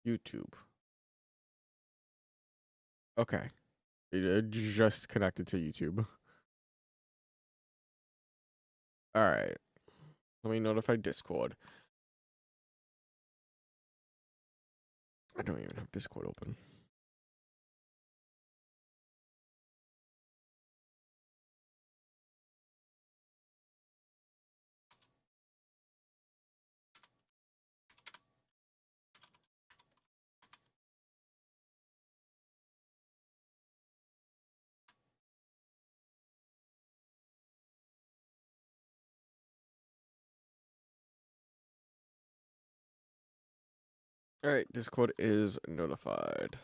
YouTube. Okay. It just connected to YouTube. Alright. Let me notify Discord. I don't even have Discord open. Alright, Discord is notified.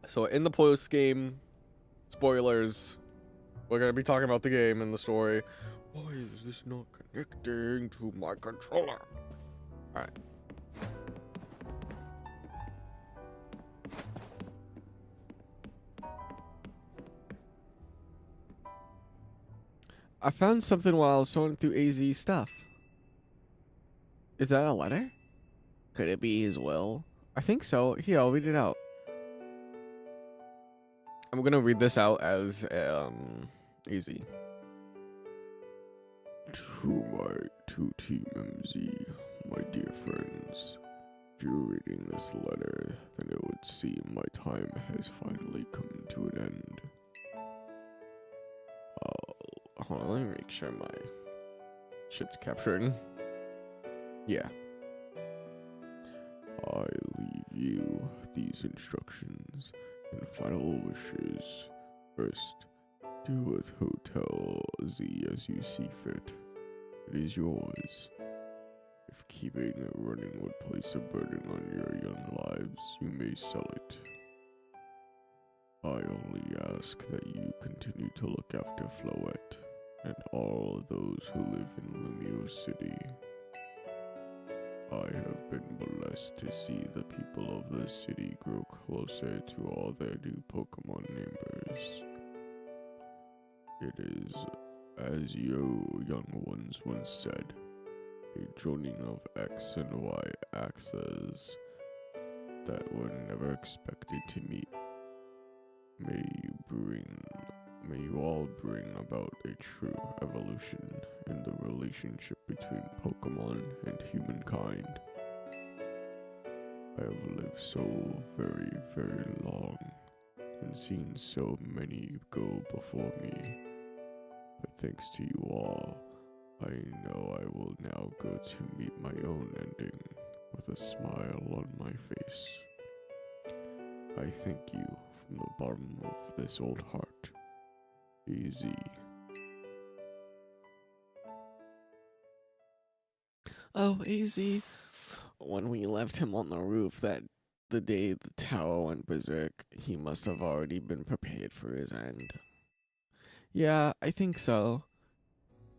So in the post game, spoilers, we're gonna be talking about the game and the story. Why is this not connecting to my controller? Alright. I found something while I was sorting through AZ stuff. Is that a letter? Could it be his will? I think so. Here, I'll read it out. I'm gonna read this out as easy. To Team MZ, my dear friends, if you're reading this letter, then it would seem my time has finally come to an end. Hold on, let me make sure my shit's capturing. Yeah. I leave you these instructions and final wishes. First, do with Hotel Z as you see fit. It is yours. If keeping it running would place a burden on your young lives, you may sell it. I only ask that you continue to look after Floette and all those who live in Lumio City. I have been blessed to see the people of the city grow closer to all their new Pokemon neighbors. It is, as you young ones once said, a joining of X and Y axes that were never expected to meet. May you all bring about a true evolution in the relationship between Pokemon and humankind. I have lived so very, very long and seen so many go before me. But thanks to you all, I know I will now go to meet my own ending with a smile on my face. I thank you from the bottom of this old heart. Easy. Oh, Easy. When we left him on the roof the day the tower went berserk, he must have already been prepared for his end. Yeah, I think so.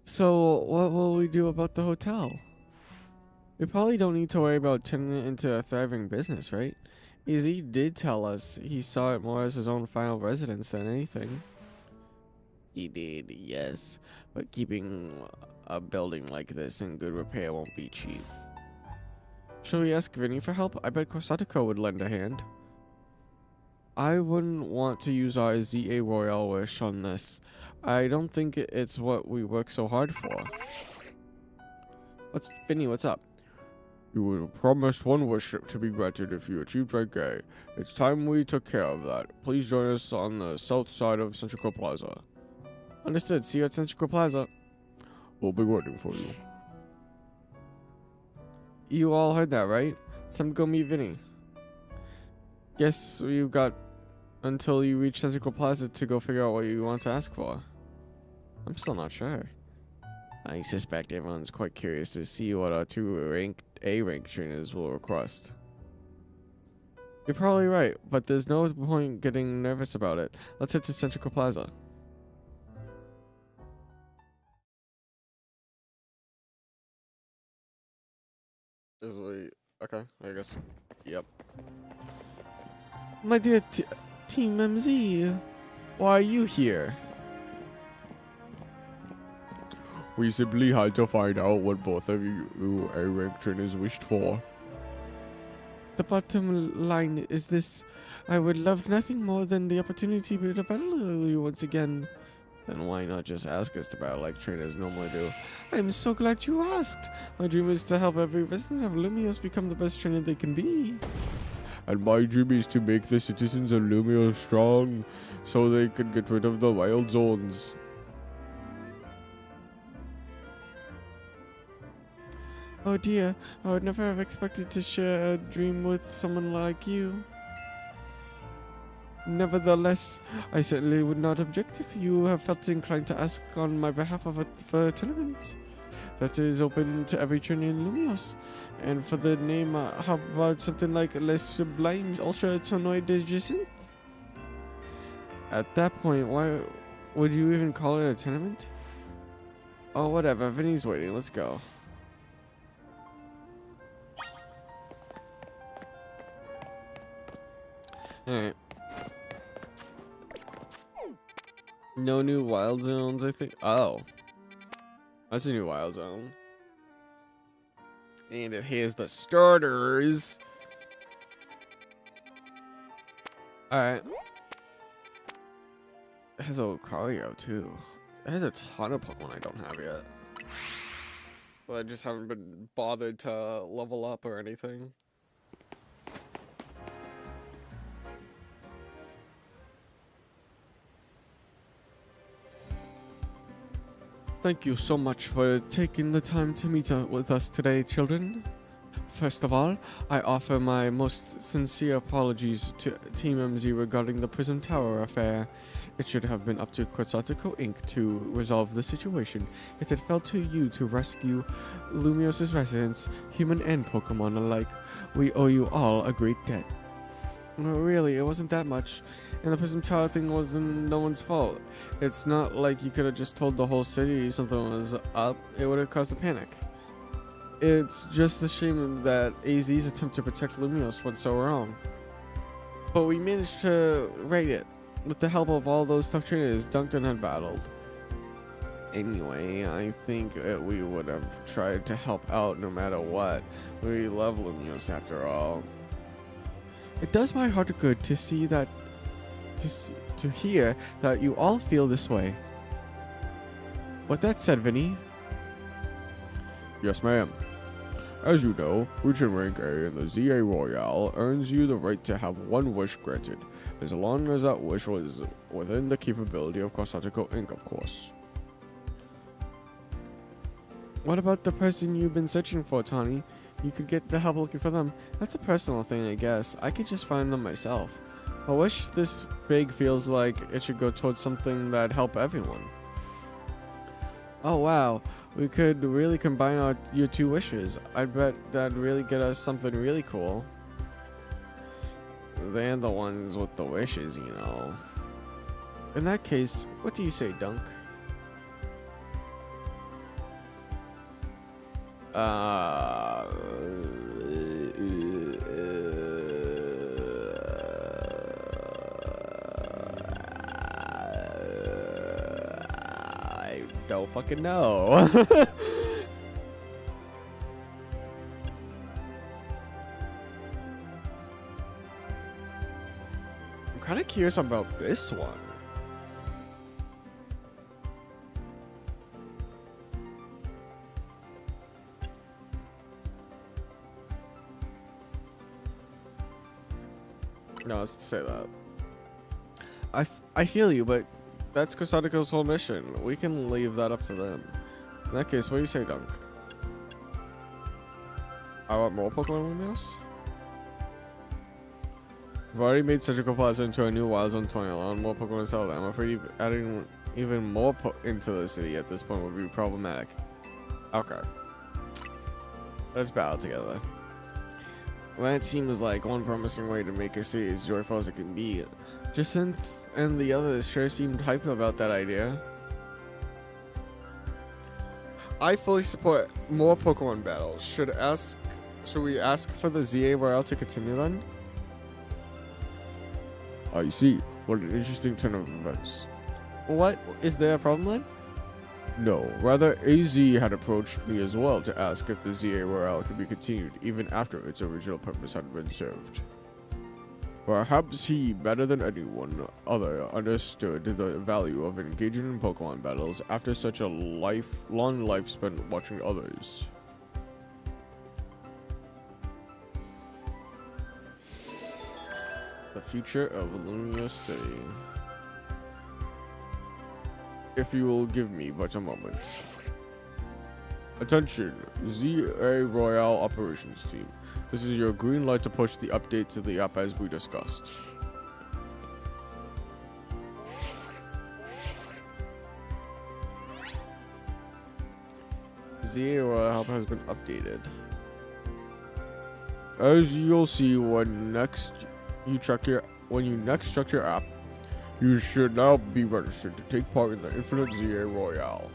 So, what will we do about the hotel? We probably don't need to worry about turning it into a thriving business, right? Easy did tell us he saw it more as his own final residence than anything. He did, yes, but keeping a building like this in good repair won't be cheap. Should we ask Vinny for help? I bet Satoko would lend a hand. I wouldn't want to use our ZA Royale wish on this. I don't think it's what we work so hard for. Vinny, what's up? You were promised one wish to be granted if you achieved rank A. It's time we took care of that. Please join us on the south side of Central Plaza. Understood. See you at Central Plaza. We'll be waiting for you. You all heard that, right? It's time to go meet Vinny. Guess you've got until you reach Central Plaza to go figure out what you want to ask for. I'm still not sure. I suspect everyone's quite curious to see what our two A rank trainers will request. You're probably right, but there's no point getting nervous about it. Let's head to Central Plaza. Okay, I guess. Yep. My dear, Team MZ, why are you here? We simply had to find out what both of you A-rank trainers wished for. The bottom line is this. I would love nothing more than the opportunity to battle you once again. Then why not just ask us to battle like trainers normally do? I'm so glad you asked. My dream is to help every resident of Lumios become the best trainer they can be. And my dream is to make the citizens of Lumio strong, so they can get rid of the wild zones. Oh dear, I would never have expected to share a dream with someone like you. Nevertheless, I certainly would not object if you have felt inclined to ask on my behalf for a tournament that is open to every trainer in Lumios. And for the name, how about something like Les Sublime Ultra Tonoid Digisynth? At that point, why would you even call it a tournament? Oh, whatever. Vinny's waiting. Let's go. Alright. No new wild zones, I think. Oh. That's a new wild zone. And here's the starters. Alright. It has a Lucario too. It has a ton of Pokemon I don't have yet. But I just haven't been bothered to level up or anything. Thank you so much for taking the time to meet with us today, children. First of all, I offer my most sincere apologies to Team MZ regarding the Prism Tower affair. It should have been up to Quetzalcoatl Inc. to resolve the situation. It had fell to you to rescue Lumios' residents, human and Pokemon alike. We owe you all a great debt. Really, it wasn't that much. And the Prism Tower thing wasn't no one's fault. It's not like you could have just told the whole city something was up. It would have caused a panic. It's just a shame that AZ's attempt to protect Lumios went so wrong. But we managed to right it, with the help of all those tough trainers Duncan had battled. Anyway, I think we would have tried to help out no matter what. We love Lumios after all. It does my heart good to see that, to hear that you all feel this way. With that said, Vinny. Yes, ma'am. As you know, reaching rank A in the ZA Royale earns you the right to have one wish granted, as long as that wish was within the capability of Quetzalcoatl Inc., of course. What about the person you've been searching for, Tawny? You could get the help looking for them. That's a personal thing, I guess. I could just find them myself. I wish this big feels like it should go towards something that'd help everyone. Oh wow, we could really combine your two wishes. I bet that'd really get us something really cool. They're the ones with the wishes, you know. In that case, what do you say, Dunk? I don't fucking know. I'm kind of curious about this one. No, let's say that. I feel you, but that's Quetzalcoatl's whole mission. We can leave that up to them. In that case, what do you say, Dunk? I want more Pokemon Lumios? We've already made Surgical Plaza into a new Wild Zone 20. Allow more Pokemon to sell. I'm afraid adding even more into the city at this point would be problematic. Okay. Let's battle together. Well, that seems like one promising way to make a city as joyful as it can be. Jacinth and the others sure seemed hyped about that idea. I fully support more Pokemon battles. Should we ask for the ZA Royale to continue then? I see. What an interesting turn of events. What? Is there a problem then? No, rather AZ had approached me as well to ask if the ZA Royale could be continued even after its original purpose had been served. Perhaps he, better than anyone other, understood the value of engaging in Pokemon battles after such a long life spent watching others. The future of Lumia City. If you will give me but a moment. Attention, ZA Royale Operations Team. This is your green light to push the update to the app as we discussed. ZA Royale has been updated. As you'll see when you next check your app, you should now be registered to take part in the Infinite ZA Royale.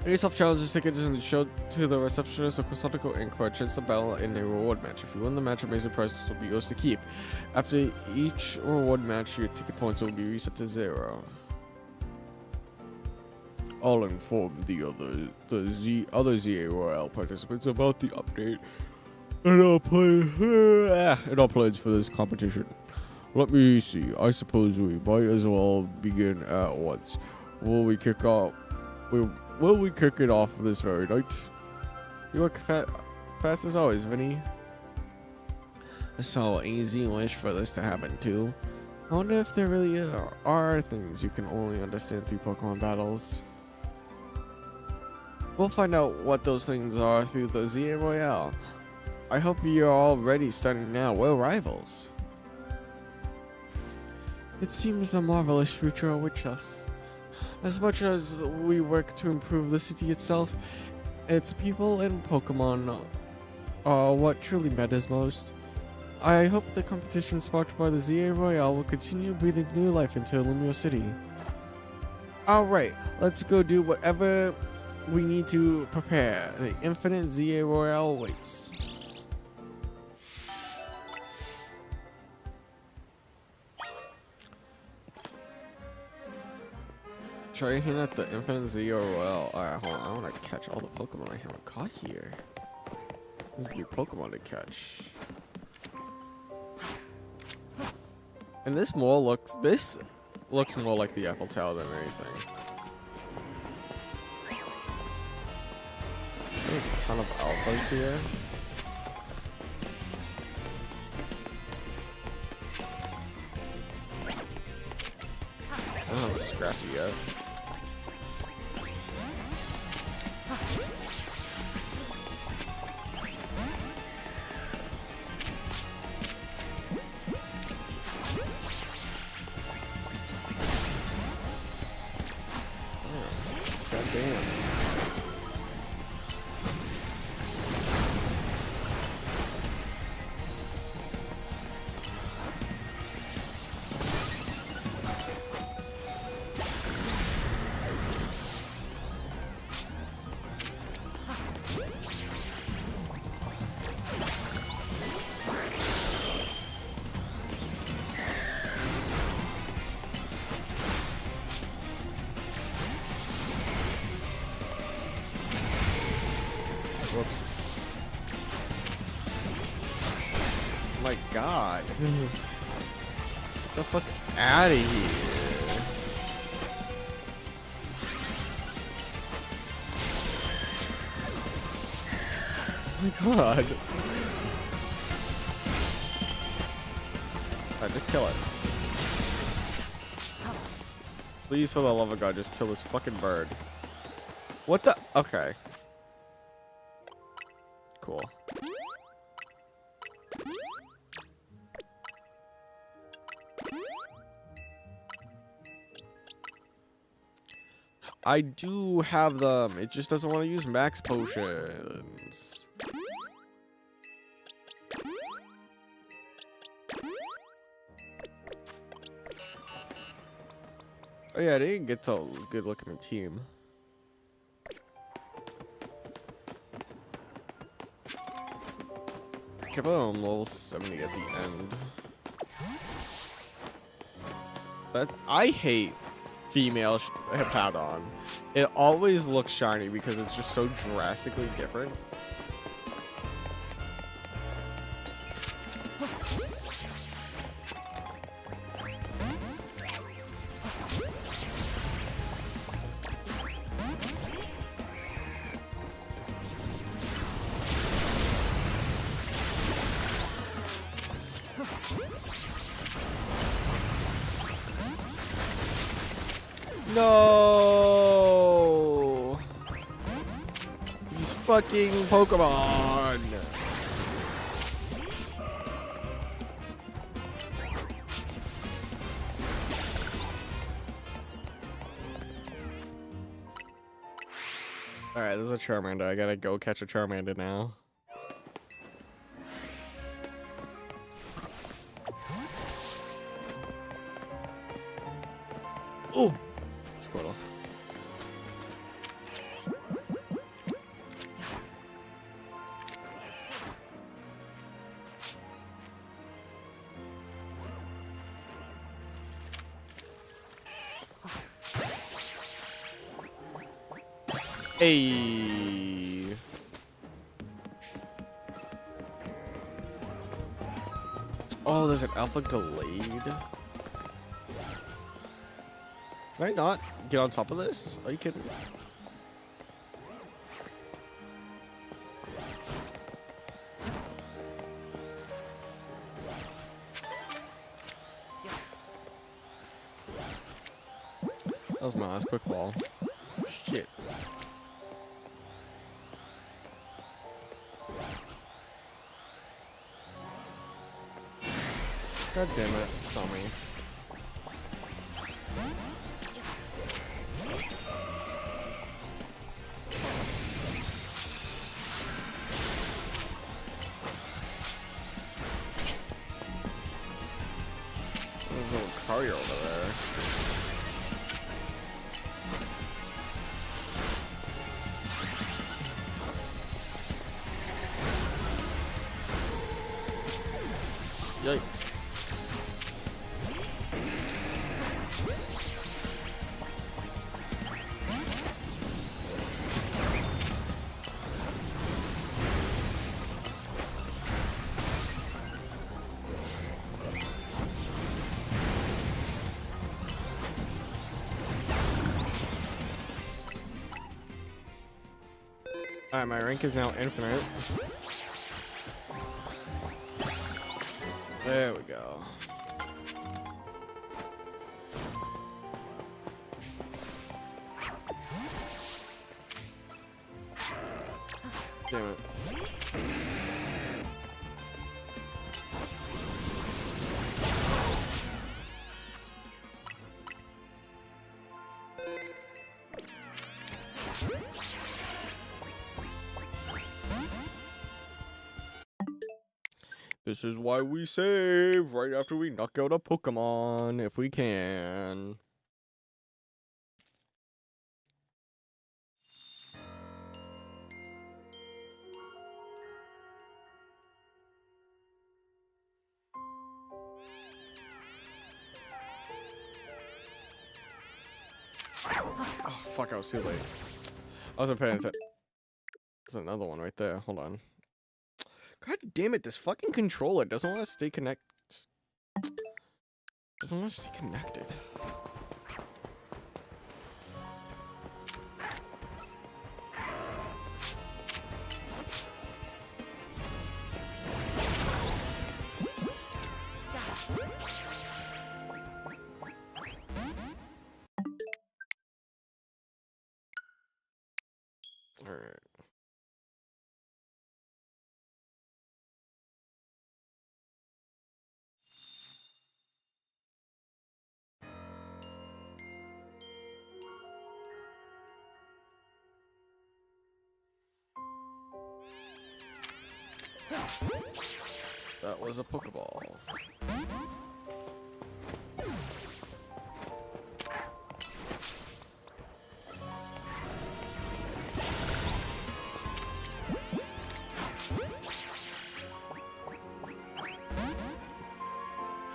Any self-challenges, take it and show to the receptionist of Cosatico Inc. for a chance to battle in a reward match. If you win the match, amazing prizes will be yours to keep. After each reward match, your ticket points will be reset to 0. I'll inform the other ZA Royale participants about the update and our plans for this competition. Let me see. I suppose we might as well begin at once. Will we kick it off this very night? You work fast as always, Vinny. So easy wish for this to happen too. I wonder if there really are things you can only understand through Pokemon battles. We'll find out what those things are through the ZA Royale. I hope you're all ready starting now. We're rivals. It seems a marvelous future awaits us. As much as we work to improve the city itself, its people and Pokemon are what truly matters most. I hope the competition sparked by the ZA Royale will continue breathing new life into Lumio City. Alright, let's go do whatever we need to prepare. The Infinite ZA Royale waits. Try hitting at the Infinite ZA Royale. Alright, hold on. I want to catch all the Pokemon I haven't caught here. There's new Pokemon to catch. And this looks more like the Eiffel Tower than anything. There's a ton of alphas here. I don't have a Scrappy yet. God damn. Whoops. My God. Get the fuck out of here. Oh my God. Alright, just kill it. Please, for the love of God, just kill this fucking bird. What the? Okay. Cool. I do have them. It just doesn't want to use max potions. Oh yeah, they didn't get to a good look at my team. Kept it on level 70 at the end. That I hate female Hippowdon. It always looks shiny because it's just so drastically different. No! These fucking Pokemon! Alright, there's a Charmander. I gotta go catch a Charmander now. Oh! Squirtle. Hey. Oh, there's an alpha delayed. Can I not get on top of this? Are you kidding me? That was my last quick ball. Shit. God damn it, saw me. There's a little Lucario over there. Yikes. Alright, my rank is now infinite. There we go. Damn it. This is why we save right after we knock out a Pokemon, if we can. Oh, fuck, I was too late. I wasn't paying attention. There's another one right there. Hold on. God damn it, this fucking controller doesn't want to stay connected. Doesn't want to stay connected. Alright. That was a Pokeball.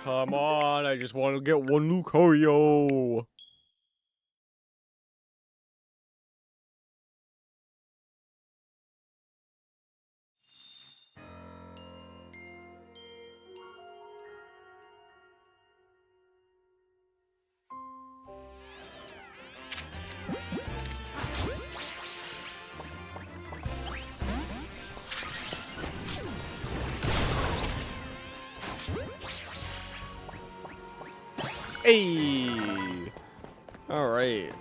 Come on, I just want to get one Lucario. Hey! Alright.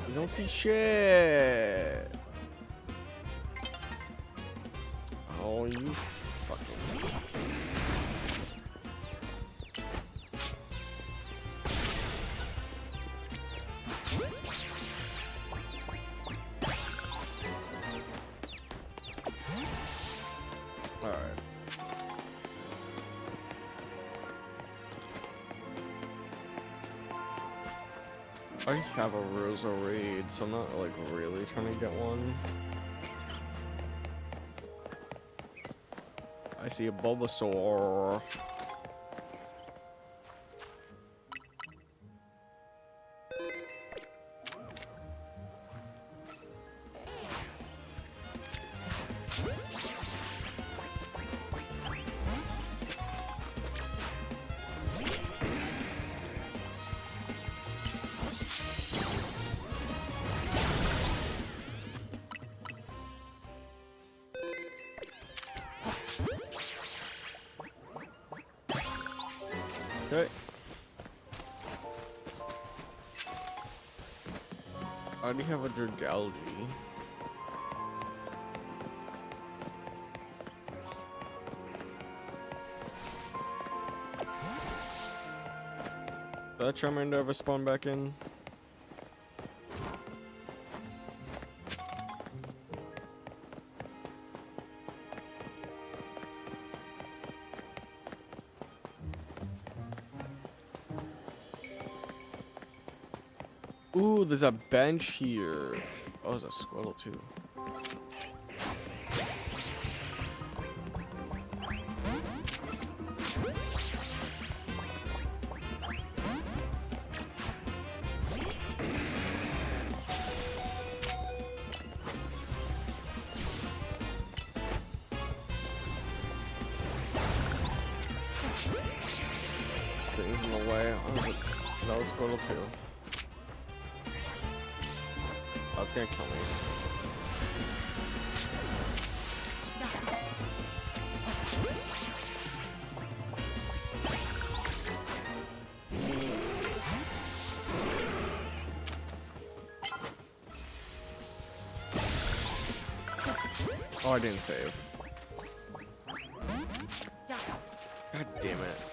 You don't see shit. Oh, you fucking. Alright. I have a Roserade, so I'm not like really trying to get one. I see a Bulbasaur. Okay. I already have a Dragalge. Did that Charmander ever spawn back in? Ooh, there's a bench here. Oh, there's a Squirtle too. This thing's in the way. Oh, that was Squirtle too. Oh, it's gonna kill me. Oh, I didn't save. God damn it.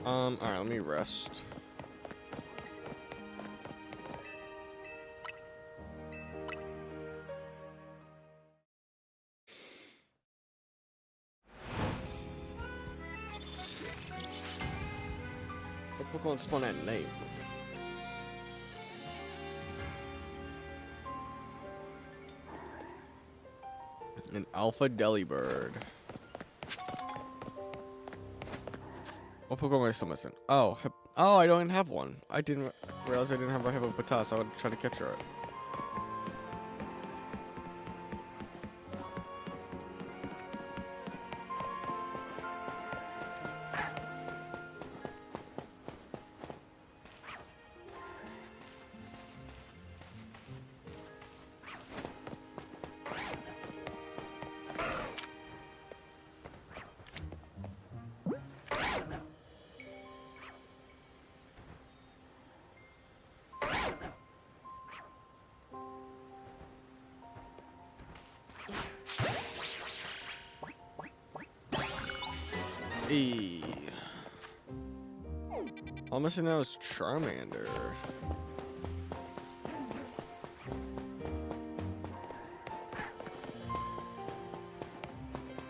Alright, let me rest. What Pokemon spawn at night? An Alpha Delibird. What Pokemon am I still missing? Oh, oh, I don't even have one. I didn't realize I didn't have a Hippopotas. I would try to capture it. Hey. All I'm missing now is Charmander.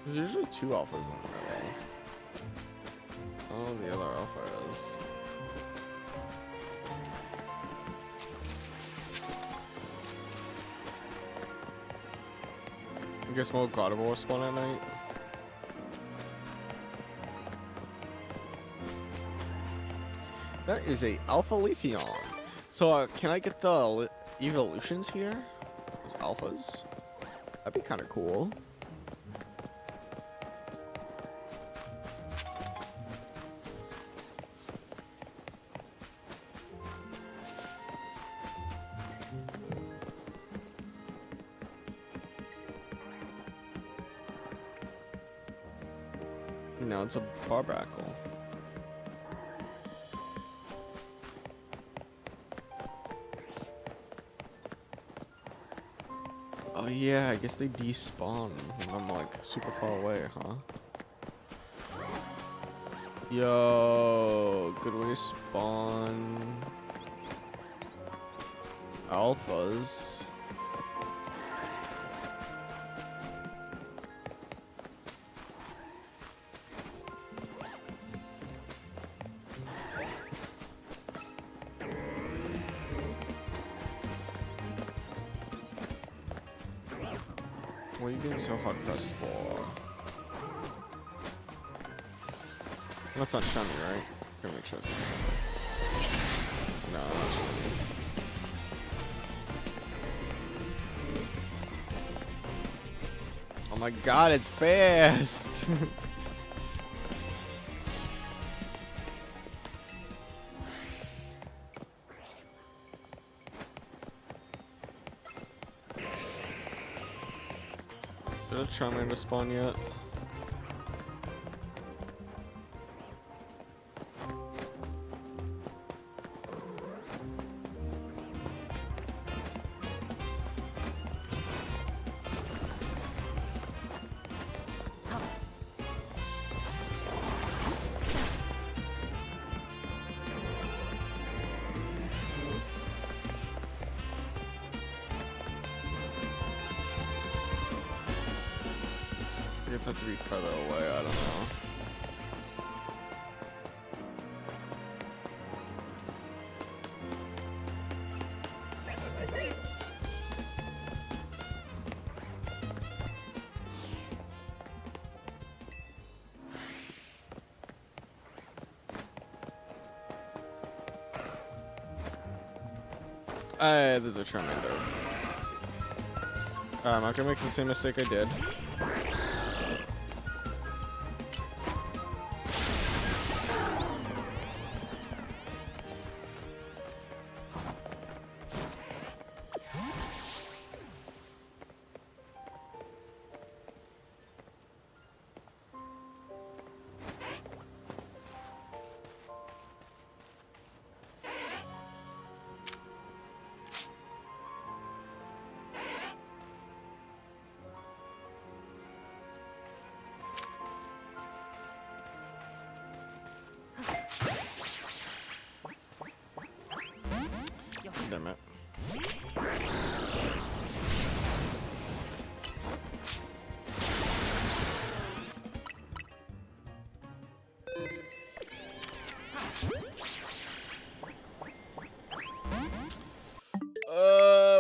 There's usually two alphas in there. Oh, the other alpha is. I guess more God of War spawn at night. That is a Alpha Leafeon. So can I get the evolutions here? Those alphas? That'd be kind of cool. No, it's a barbacle. Oh yeah, I guess they despawn when I'm like super far away, huh? Yo, good way to spawn alphas. What are you getting so hard pressed for? That's not shiny, right? Gotta make sure it's not shiny. No, not shiny. Oh my god, it's fast! Did a Charmander spawn yet? It's have to be further away, I don't know. There's a Charmander. I'm not gonna make the same mistake I did. Damn it.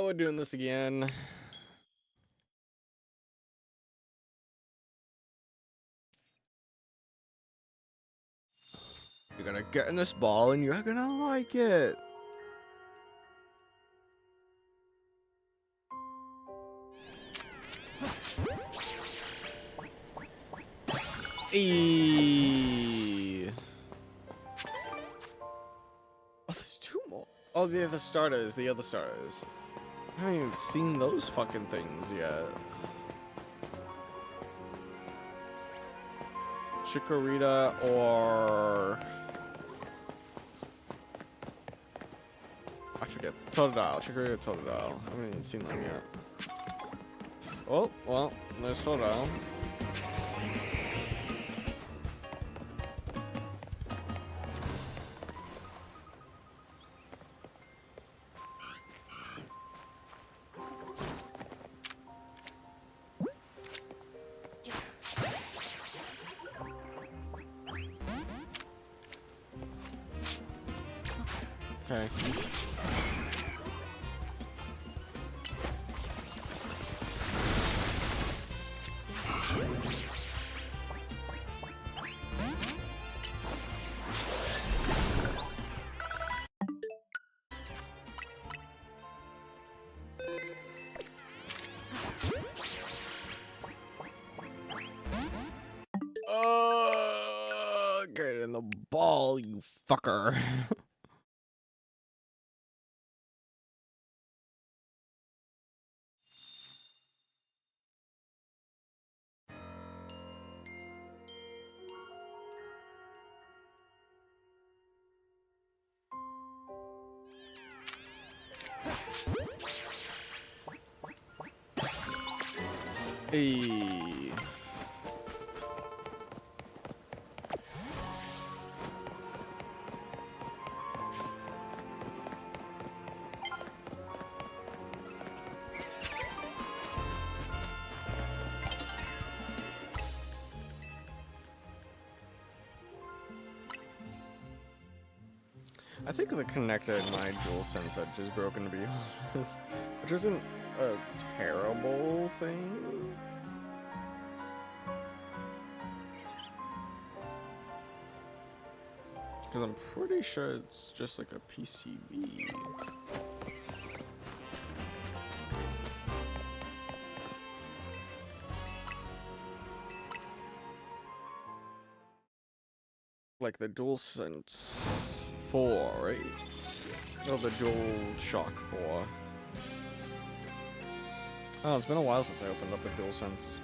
We're doing this again. You're gonna get in this ball and you're gonna like it. Eee. Oh, there's two more. Oh, the other starters. The other starters. I haven't even seen those fucking things yet. Chikorita or I forget. Totodile. Chikorita, Totodile. I haven't even seen them yet. Oh, well, there's Totodile. Okay. Get in the ball, you fucker. Hey. I think the connector in my DualSense edge is broken, to be honest, which isn't a terrible thing. Because I'm pretty sure it's just like a PCB. Like the DualSense 4, right? Oh, the DualShock 4. Oh, it's been a while since I opened up a DualSense.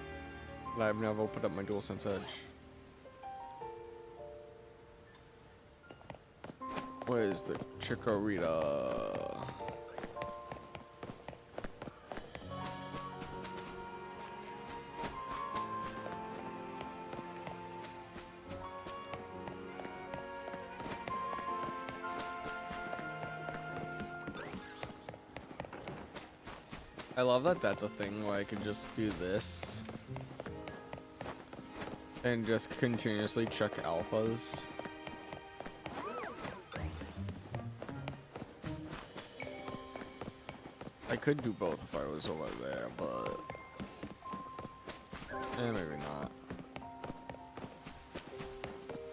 But I've never opened up my DualSense Edge. Where's the Chikorita? I love that that's a thing where I can just do this and just continuously check alphas. I could do both if I was over there, but maybe not.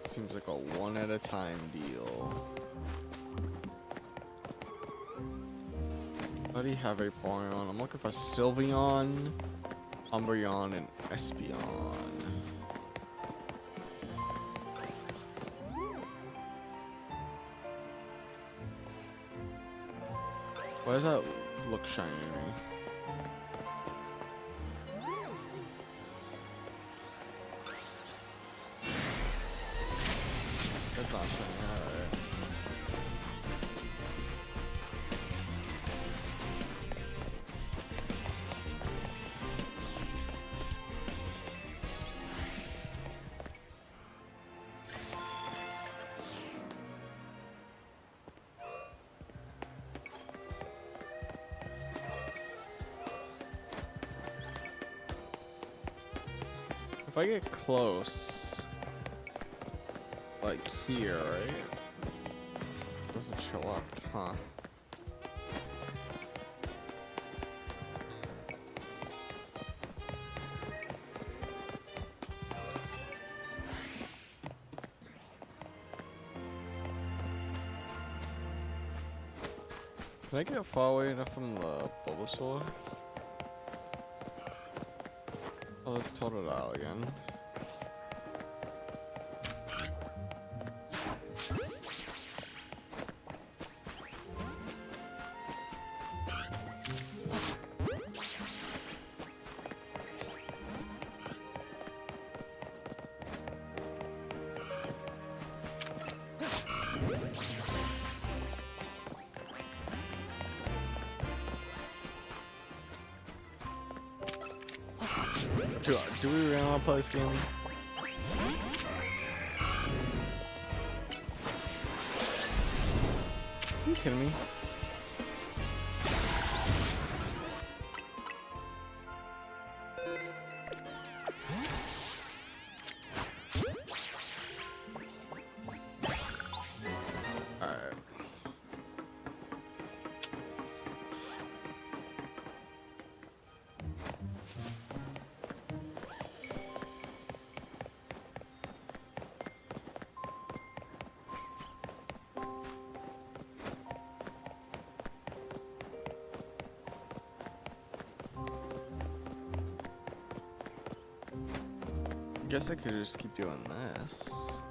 Seems like a one at a time deal. I already have a Vaporeon. I'm looking for Sylveon, Umbreon, and Espeon. Why does that look shiny to me? That's not shiny, alright. If I get close, like here, right? It doesn't show up, huh? Can I get far away enough from the Bulbasaur? Oh, let's total it out again. Do we really want to play this game? Are you kidding me? Alright. Guess I could just keep doing this.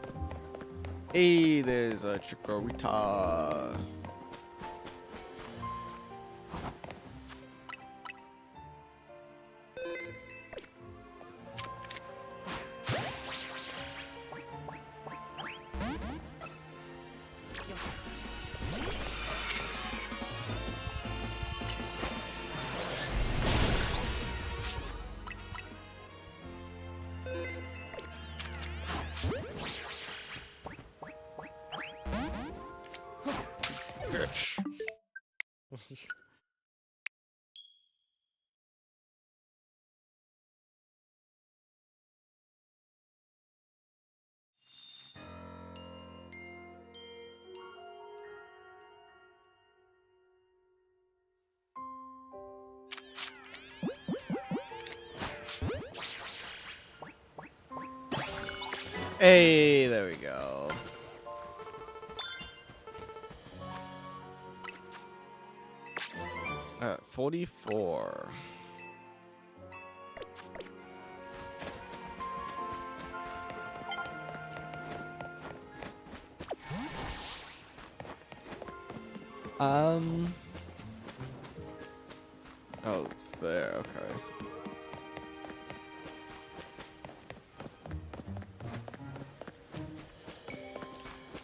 Hey, there's a chikorita. Bitch. Hey, there we go. At 44. Oh, it's there. Okay.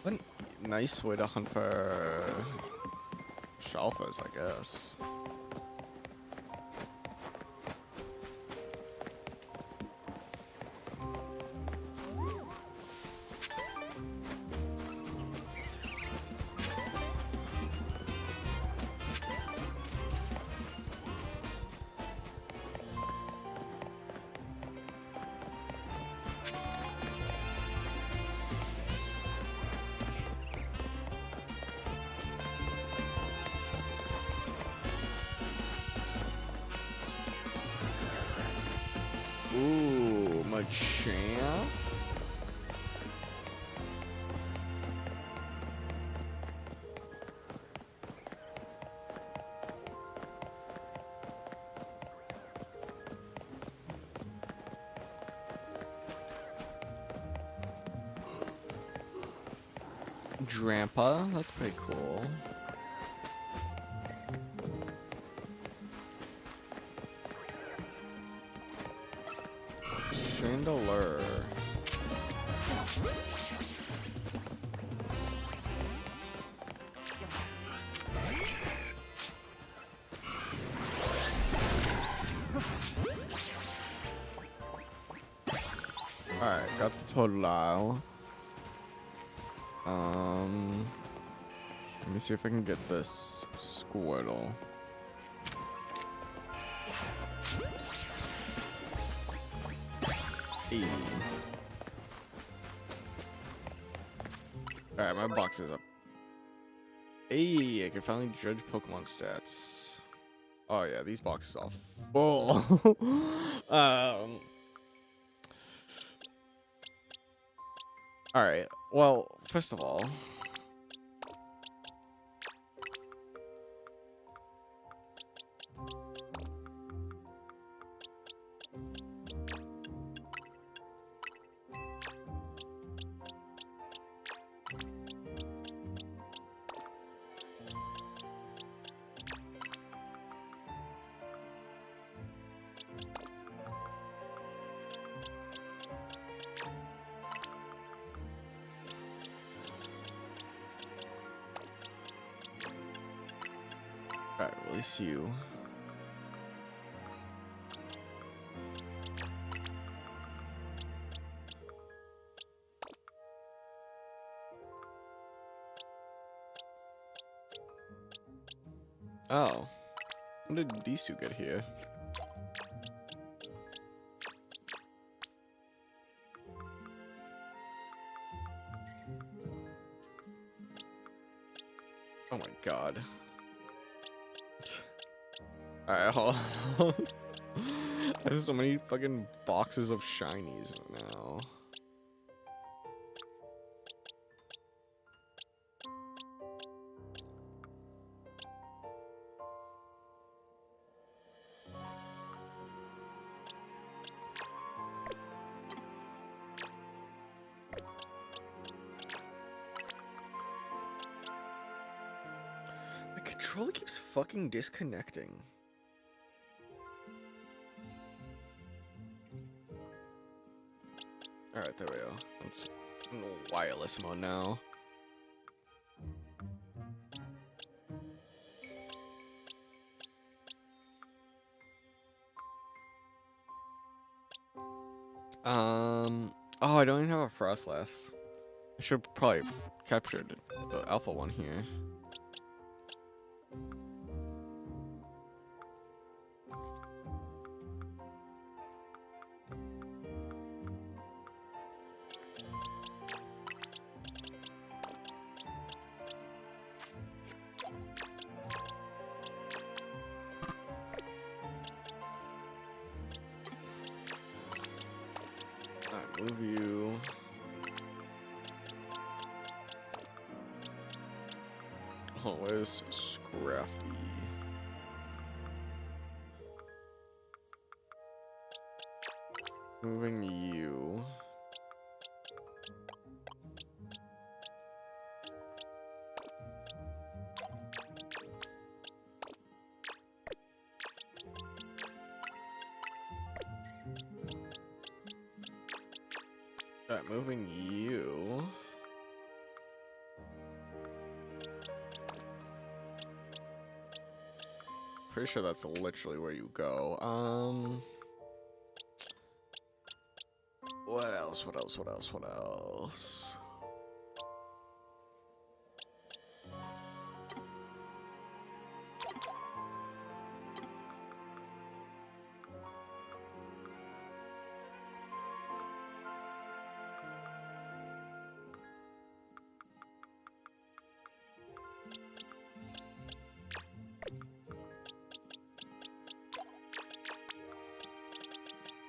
What a nice way to hunt for shalfas, I guess. Ooh, Machamp? Drampa? That's pretty cool. Chandelier. Alright, got the Totodile. Let me see if I can get this Squirtle. Hey. Alright, my box is up. Hey, I can finally judge Pokemon stats. Oh yeah, these boxes are full. Alright, well, first of all, alright, release you. Oh. When did these two get here? Oh my god. Alright, hold on. There's so many fucking boxes of shinies now. controller keeps fucking disconnecting. Alright, there we go. It's in wireless mode now. Oh, I don't even have a Frostlass. I should probably capture the alpha one here. Alright, move you. Oh, where's Scrafty? Moving you. Alright, moving you. Pretty sure that's literally where you go. What else? What else? What else? What else?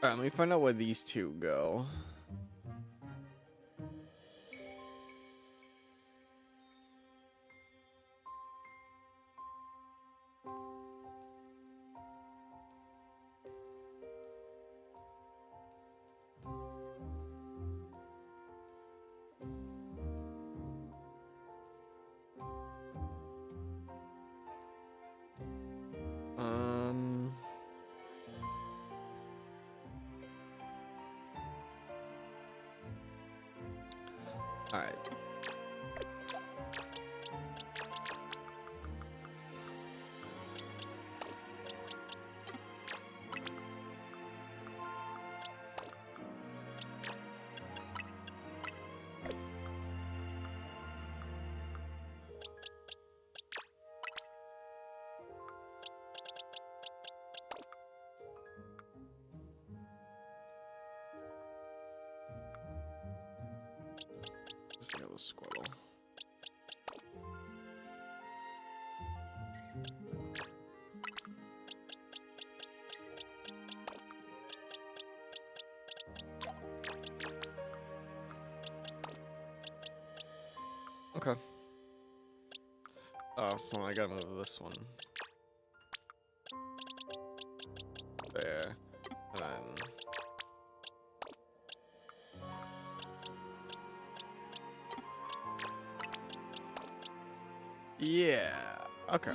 Alright, let me find out where these two go. Alright. This yellow squirrel. Okay. Oh, well, I gotta move this one. There. And then... Yeah. Okay.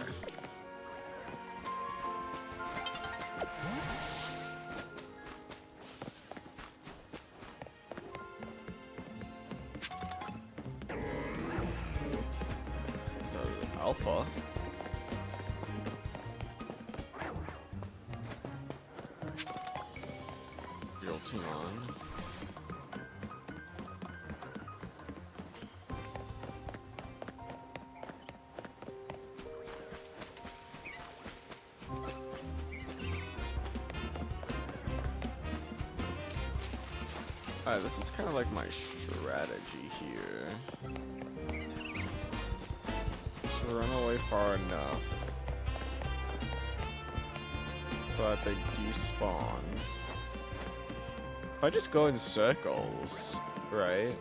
So, alpha. Jolting on. Alright, this is kind of like my strategy here. Just run away far enough so that they despawn. If I just go in circles, right?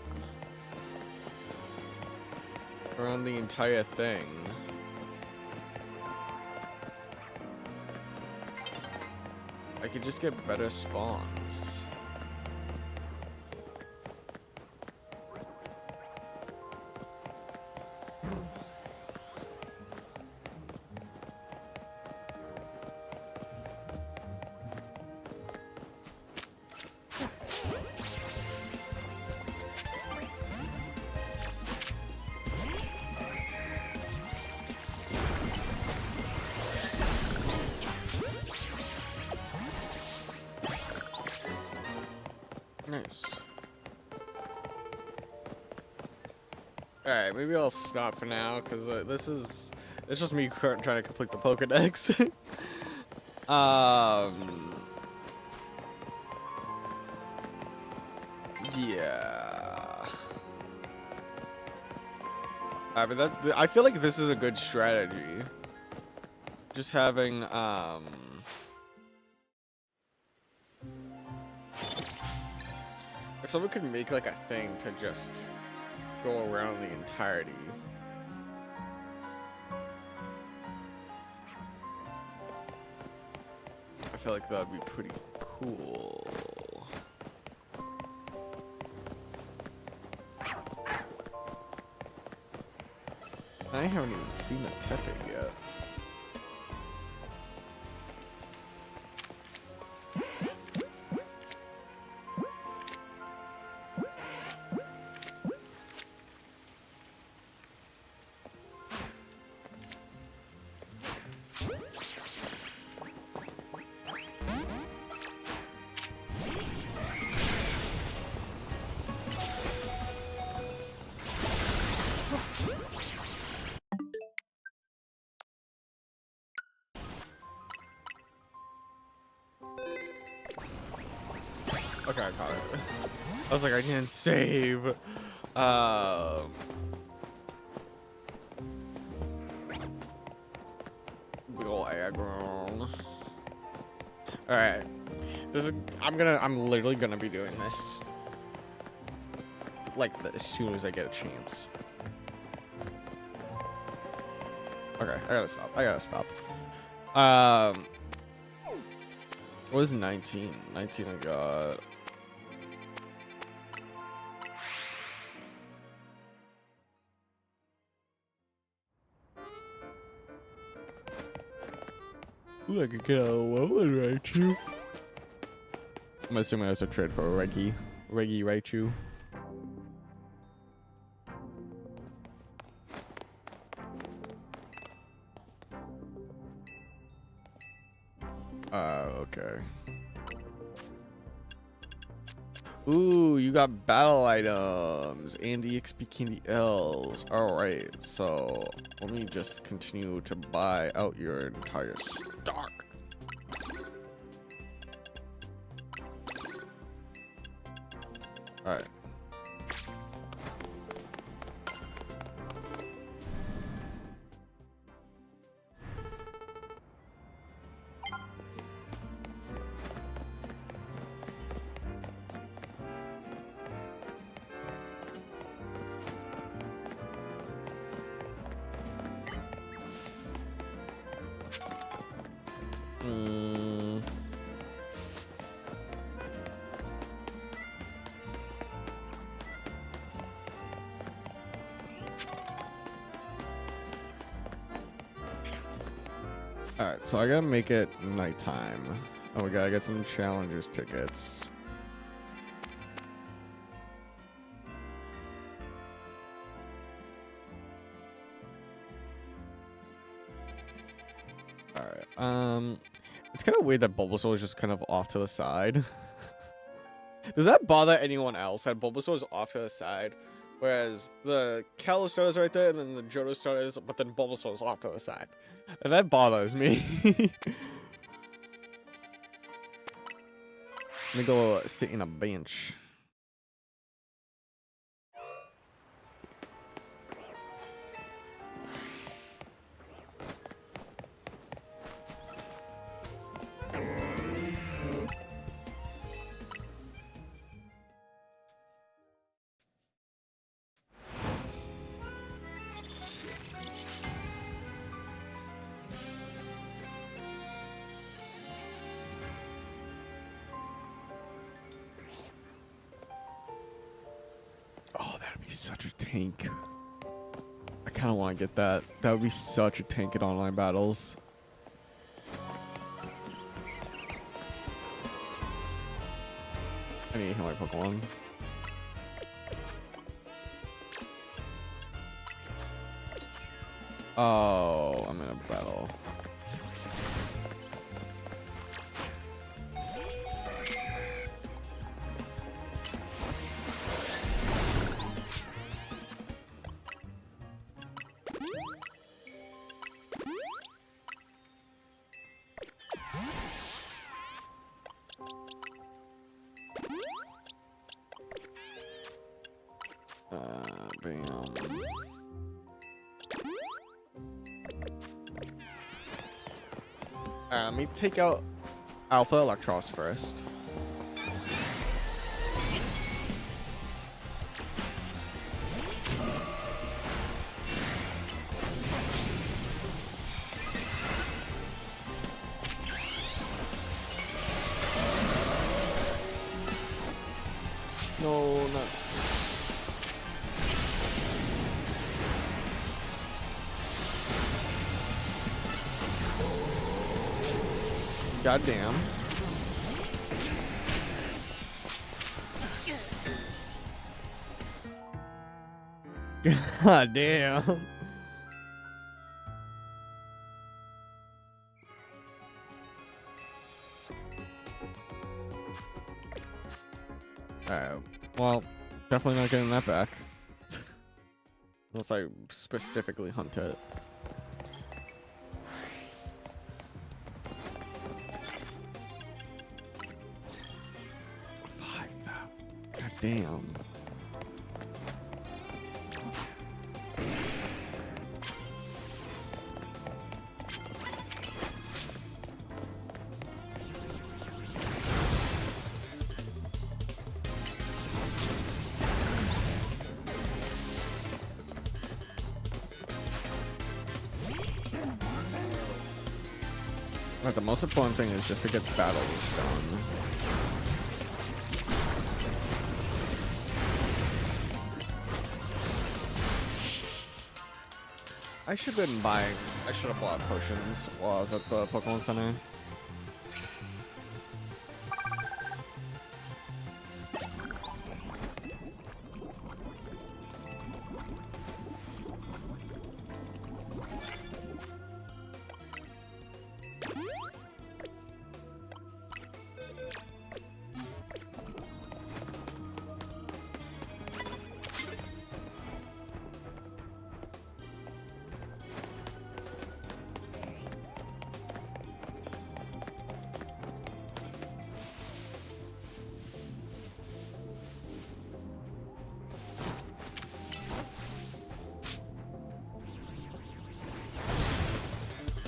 Around the entire thing. I could just get better spawns. Nice. Alright, maybe I'll stop for now, because it's just me trying to complete the Pokedex. Yeah. But I feel like this is a good strategy. Just having, if someone could make, like, a thing to just go around the entirety. I feel like that would be pretty cool. I haven't even seen a Tepe yet. Okay, I caught it. I was like, I can't save. Big ol' aggro. Alright. I'm literally gonna be doing this. Like, as soon as I get a chance. Okay, I gotta stop. What is 19? 19 I got. Ooh, I could get a Alolan Raichu. I'm assuming that's a trade for a Reggie Raichu. Okay. Ooh, you got battle items and EXP candy L's. Alright, so let me just continue to buy out your entire stock. Alright. Alright, so I gotta make it nighttime. Oh, we gotta get some challengers tickets. Alright, it's kind of weird that Bulbasaur is just kind of off to the side. Does that bother anyone else that Bulbasaur is off to the side? Whereas the Kalos starter is right there, and then the Johto starter is, but then Bulbasaur is off to the side. And that bothers me. Let me go sit in a bench. Such a tank. I kind of want to get that. That would be such a tank in online battles. I need to heal my Pokemon. Oh, I'm in a battle. Bam. Let me take out Alpha Electros first. No, not. Goddamn. God damn. Alright. Well, definitely not getting that back. Unless I specifically hunt it. God damn. But the most important thing is just to get battles done. I should have been buying. I should have bought potions while I was at the Pokemon Center.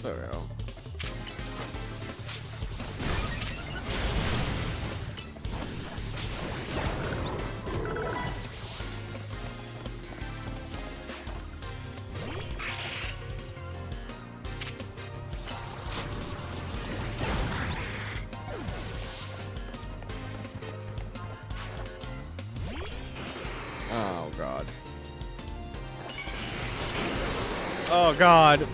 There we go. Oh god. Oh god.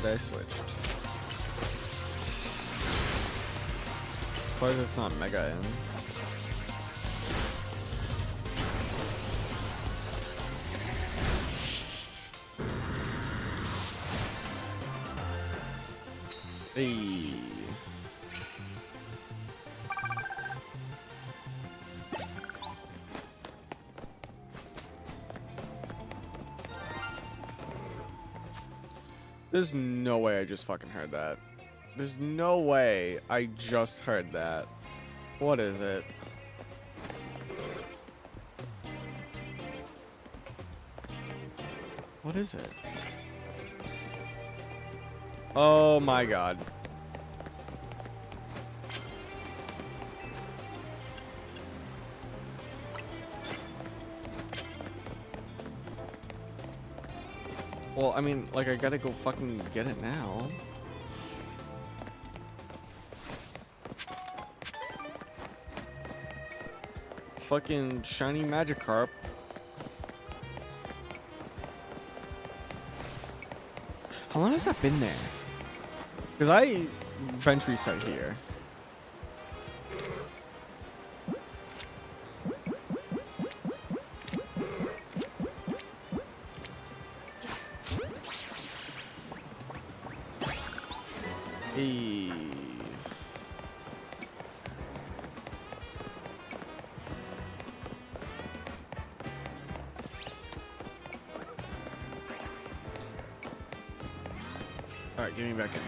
I switched. Suppose it's not Mega in. Hey. There's no way I just fucking heard that. There's no way I just heard that. What is it? What is it? Oh my god. Well, I mean, like, I gotta go fucking get it now. Fucking shiny Magikarp. How long has that been there? Because I bench reset here. Hey. Alright, get me back in.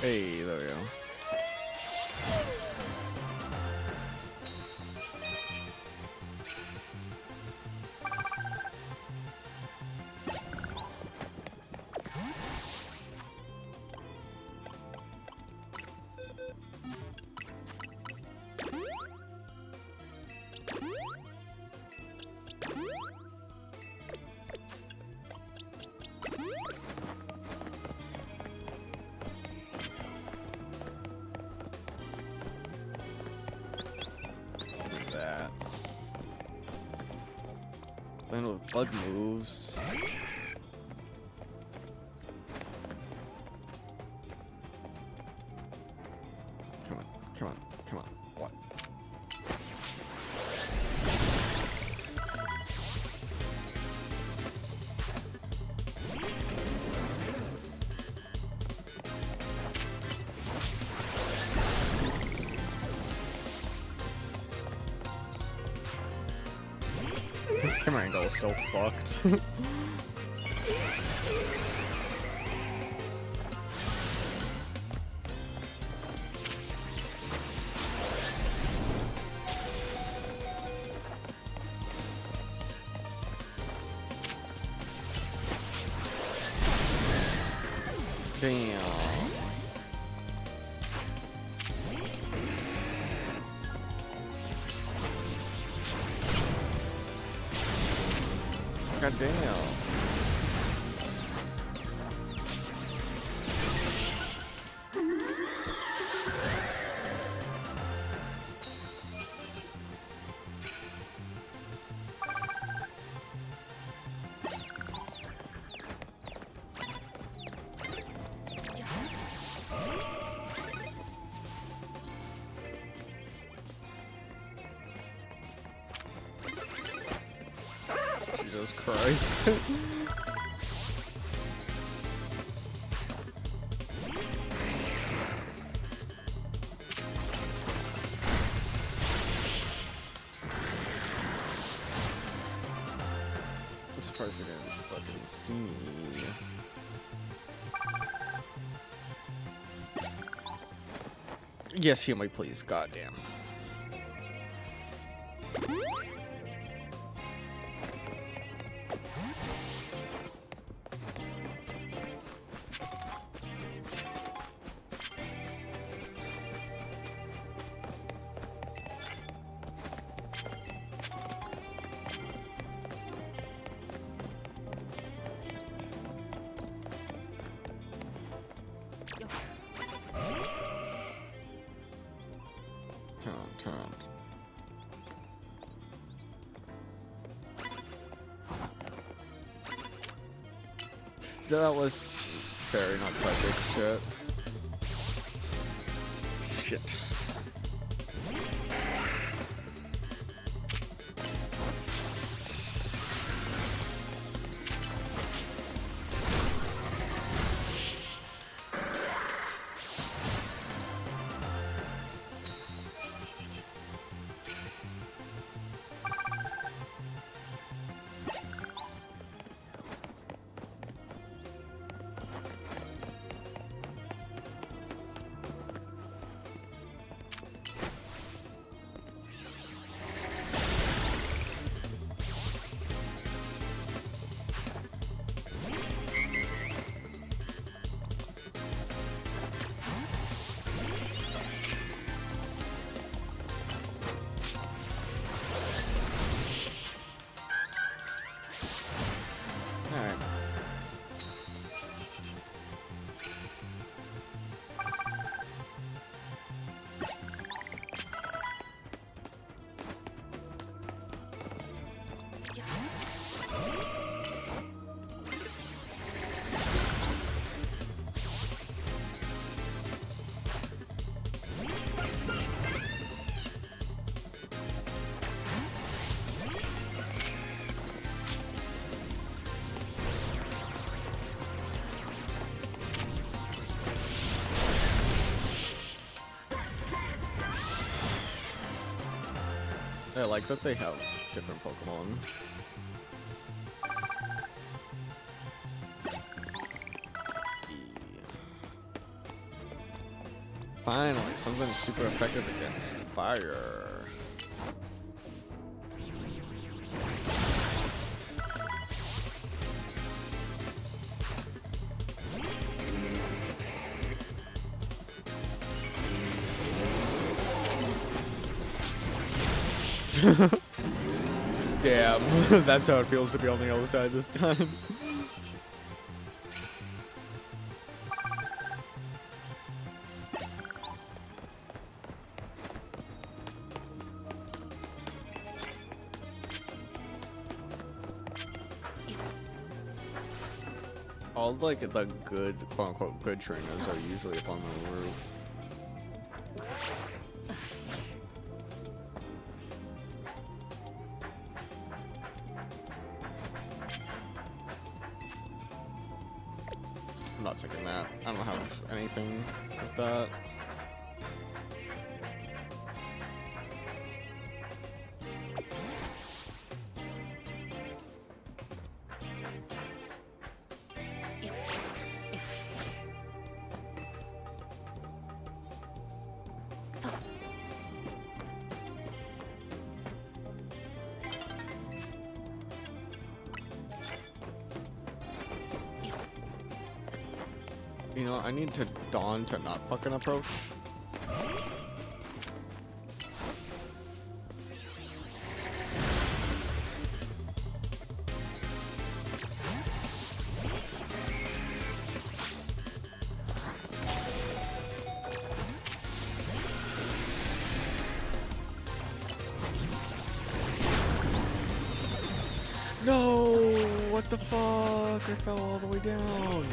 Hey, there we go. That. Playing with bug moves. Come on, come on, come on. What? This camera angle is so fucked. Damn. God damn. Jesus Christ. I'm surprised they didn't fucking see me. Yes, heal me, please. Goddamn. Turn. That was very not psychic shit. Shit. I like that they have different Pokemon. Finally, something super effective against fire. Damn, that's how it feels to be on the other side this time. All like the good, quote unquote, good trainers are usually up on the roof. I'm not taking that. I don't have anything with that. You know, I need to Dawn to not fucking approach. No! What the fuck? I fell all the way down.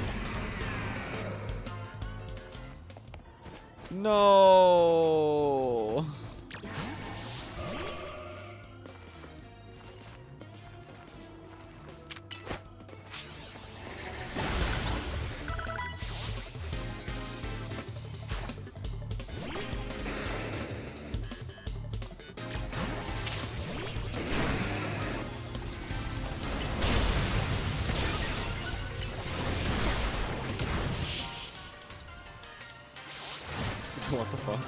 No. What the fuck?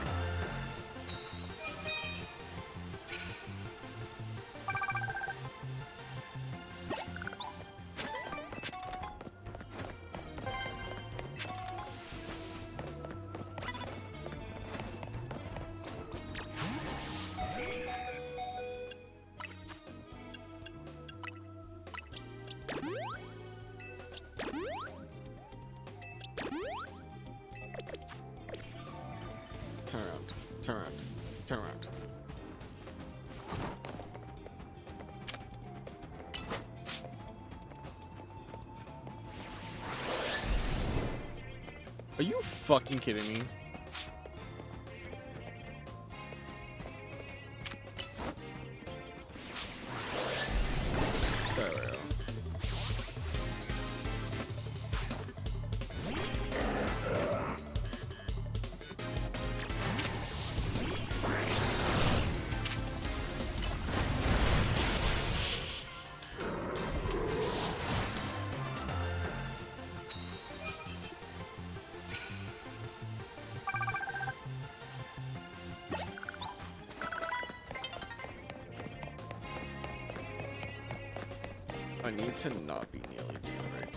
Turn around, turn around, turn around. Are you fucking kidding me? There we go. I need to not be nearly Rick.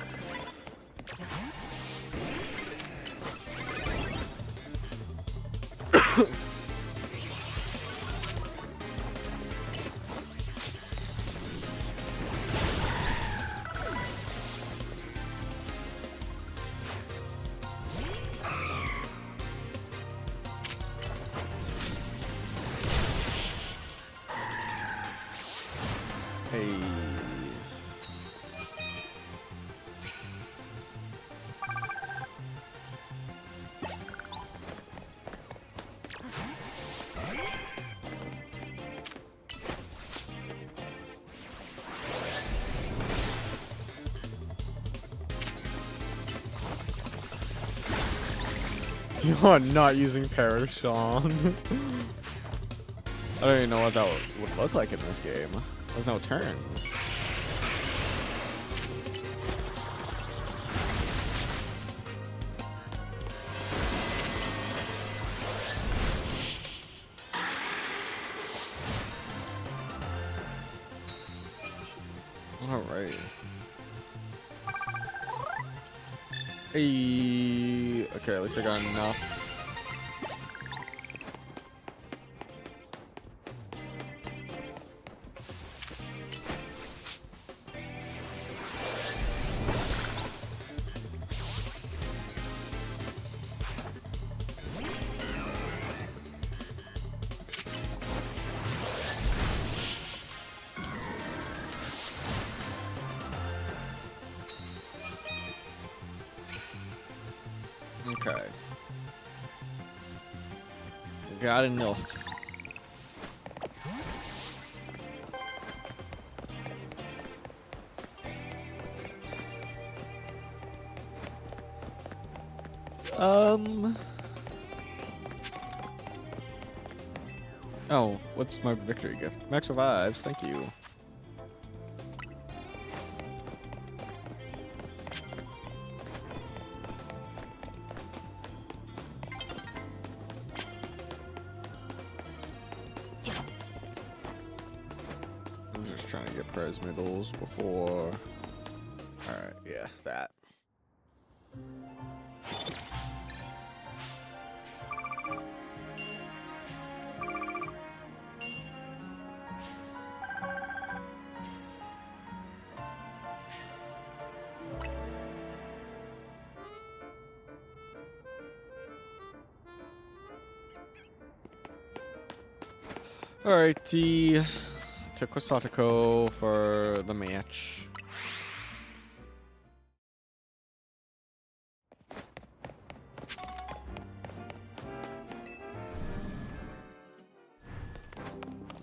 Hey. You are not using Parashon. I don't even know what that would look like in this game. There's no turns. Alright. Hey. Okay, at least I got enough. Okay. Got enough. Oh, what's my victory gift? Max revives, thank you. I'm just trying to get prize medals before. Alright, yeah, that. Alrighty. To Kosatako for the match.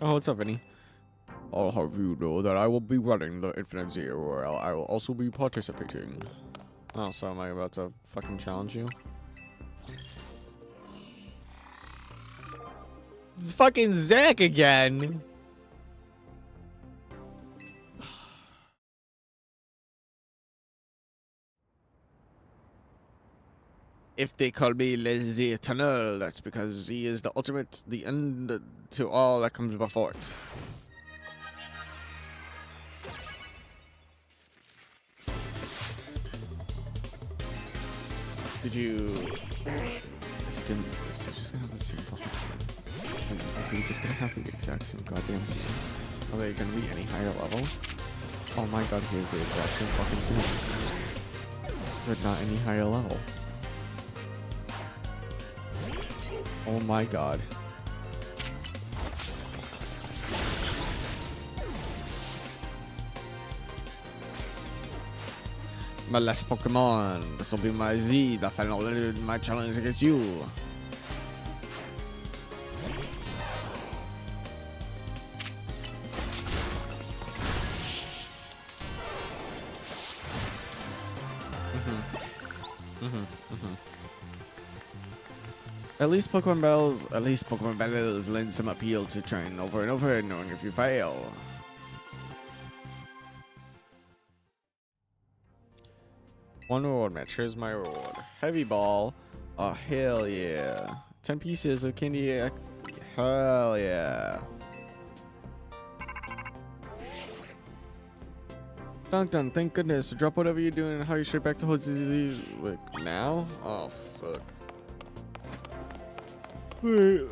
Oh, what's up, Vinny? I'll have you know that I will be running the Infinite Zero Royale. I will also be participating. Oh, so am I about to fucking challenge you? It's fucking Zach again! If they call me Les Eternal, that's because he is the ultimate, the end to all that comes before it. Did you... Is he just gonna have the same fucking team? Is he just gonna have the exact same goddamn team? Are they gonna be any higher level? Oh my god, he has the exact same fucking team. But not any higher level. Oh my god. My last Pokemon. This will be my Z, the final my challenge against you. At least Pokemon Battles lend some appeal to trying over and over, knowing if you fail. One reward match. Here's my reward. Heavy ball. Oh, hell yeah. 10 pieces of candy X. Hell yeah. Dun, thank goodness. Drop whatever you're doing and how you straight back to Hoji's. Like, now? Oh, fuck. Wait.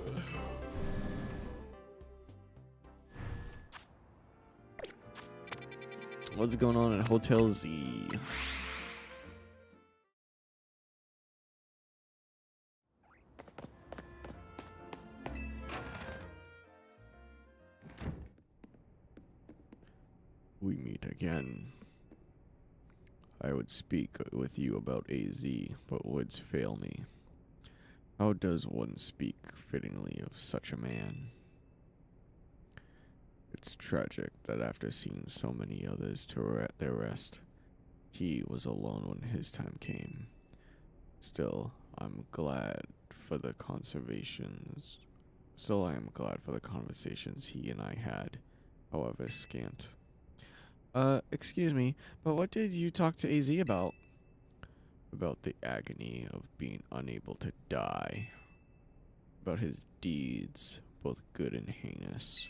What's going on at Hotel Z? We meet again. I would speak with you about AZ, but words fail me. How does one speak fittingly of such a man? It's tragic that after seeing so many others to their rest, he was alone when his time came. Still, I'm glad for the conservations Still, I am glad for the conversations he and I had, however scant. Excuse me, but what did you talk to AZ about? About the agony of being unable to die. About his deeds, both good and heinous.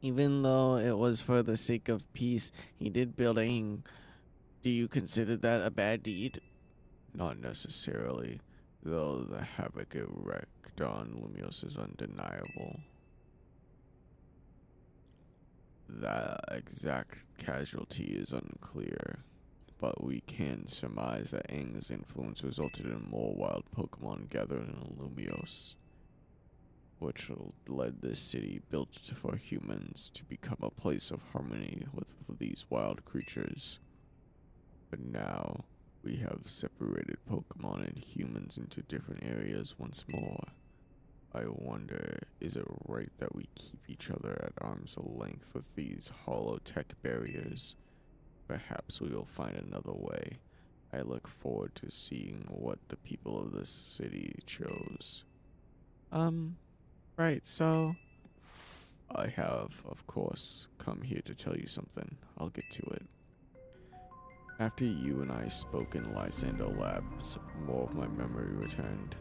Even though it was for the sake of peace, he did building. Do you consider that a bad deed? Not necessarily, though the havoc it wreaked on Lumios is undeniable. The exact casualty is unclear, but we can surmise that Aang's influence resulted in more wild Pokemon gathered in Lumios, which led this city built for humans to become a place of harmony with these wild creatures. But now, we have separated Pokemon and humans into different areas once more. I wonder, is it right that we keep each other at arm's length with these hollow tech barriers? Perhaps we will find another way. I look forward to seeing what the people of this city chose. Right, so I have, of course, come here to tell you something. I'll get to it. After you and I spoke in Lysandre Labs, more of my memory returned.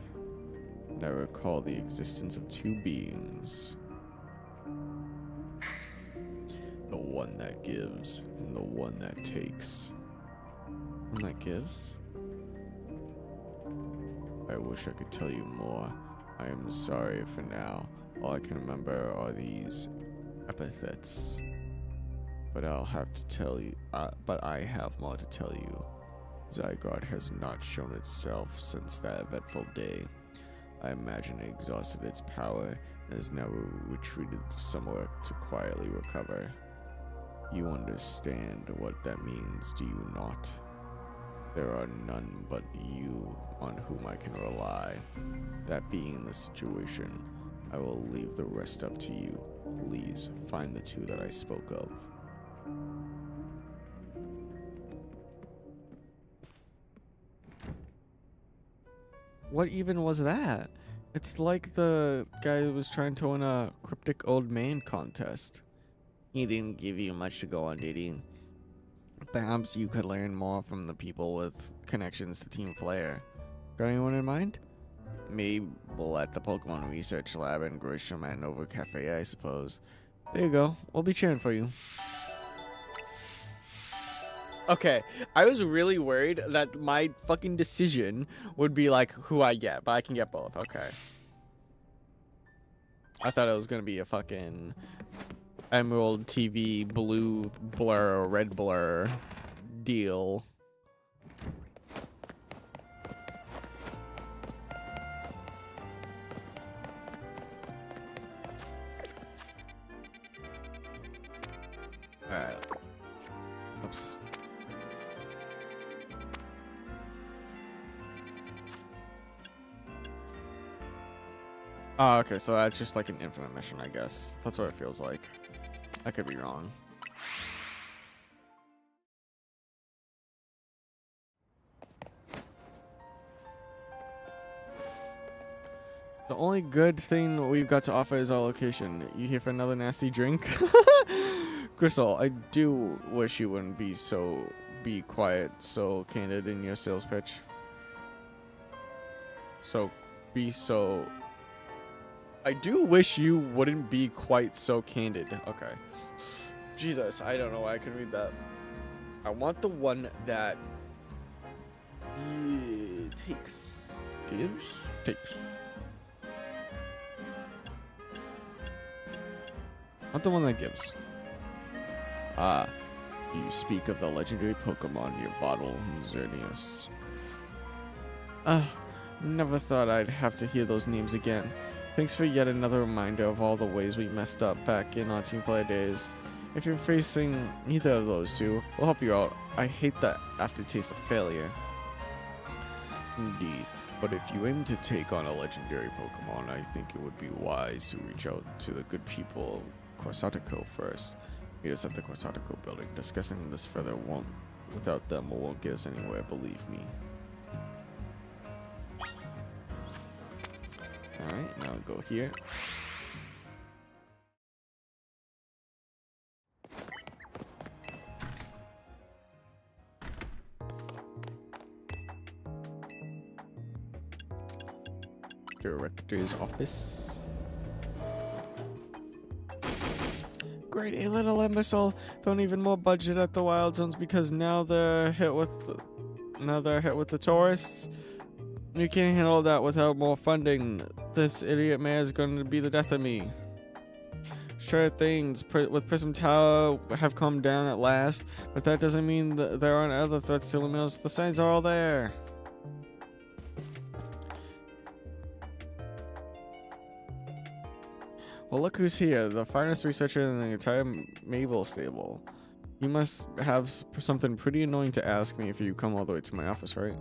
And I recall the existence of two beings. The one that gives, and the one that takes. One that gives? I wish I could tell you more. I am sorry for now. All I can remember are these epithets. But I'll have to tell you, but I have more to tell you. Zygarde has not shown itself since that eventful day. I imagine it exhausted its power and has now retreated somewhere to quietly recover. You understand what that means, do you not? There are none but you on whom I can rely. That being the situation, I will leave the rest up to you. Please find the two that I spoke of. What even was that? It's like the guy who was trying to win a cryptic old man contest. He didn't give you much to go on, did he? Perhaps you could learn more from the people with connections to Team Flare. Got anyone in mind? Maybe at the Pokemon Research Lab in Grisham at Nova Cafe, I suppose. There you go. We'll be cheering for you. Okay, I was really worried that my fucking decision would be like who I get, but I can get both. Okay. I thought it was gonna be a fucking Emerald TV blue blur or red blur deal. Alright. Oops. Oh, okay, so that's just like an infinite mission, I guess. That's what it feels like. I could be wrong. The only good thing we've got to offer is our location. You here for another nasty drink? Crystal, I do wish you wouldn't be quiet, so candid in your sales pitch. I do wish you wouldn't be quite so candid. Okay. Jesus, I don't know why I can read that. I want the one that takes. Gives? Takes. I want the one that gives. Ah, you speak of the legendary Pokemon Yveltal and Xerneas. Never thought I'd have to hear those names again. Thanks for yet another reminder of all the ways we messed up back in our Team Flare days. If you're facing either of those two, we'll help you out. I hate that aftertaste of failure. Indeed, but if you aim to take on a legendary Pokemon, I think it would be wise to reach out to the good people of Corsatico first. Meet us at the Corsatico building. Discussing this further without them won't get us anywhere, believe me. Alright, now go here. Director's office. Great, a little imbecile. Thrown even more budget at the Wild Zones because now they're hit with the tourists. You can't handle that without more funding. This idiot mayor is going to be the death of me. Sure, things with Prism Tower have calmed down at last, but that doesn't mean that there aren't other threats to Luminos. The signs are all there. Well, look who's here, the finest researcher in the entire Mabel stable. You must have something pretty annoying to ask me if you come all the way to my office, right?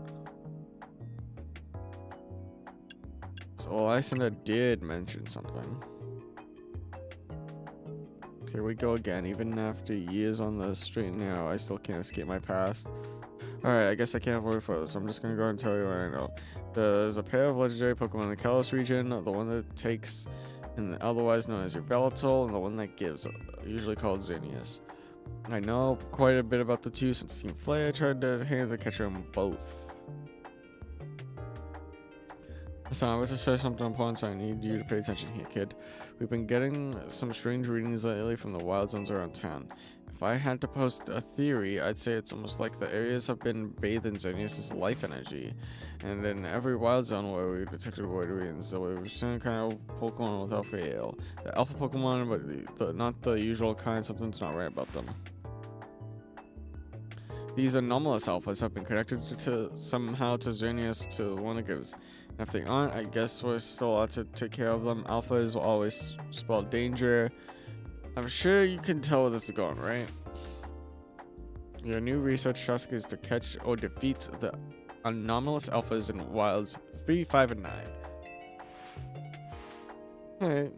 So Lysander did mention something. Here we go again. Even after years on the straight and narrow, I still can't escape my past. Alright, I guess I can't avoid further, so I'm just gonna go ahead and tell you what I know. There's a pair of legendary Pokemon in the Kalos region, the one that takes, and otherwise known as your Volatile, and the one that gives, usually called Xerneas. I know quite a bit about the two since Team Flare tried to hand the catcher them both. So I was to share something important, so I need you to pay attention here, kid. We've been getting some strange readings lately from the Wild Zones around town. If I had to post a theory, I'd say it's almost like the areas have been bathed in Xerneas' life energy. And in every Wild Zone where we detected void readings, so we've seen kind of Pokemon with Alpha Ale. The Alpha Pokemon, but not the usual kind, something's not right about them. These anomalous alphas have been connected somehow to Xerneas to the one it gives. And if they aren't, I guess we're still out to take care of them. Alpha is always spelled danger. I'm sure you can tell where this is going, right? Your new research task is to catch or defeat the anomalous alphas in Wilds 3, 5, and 9. Alright.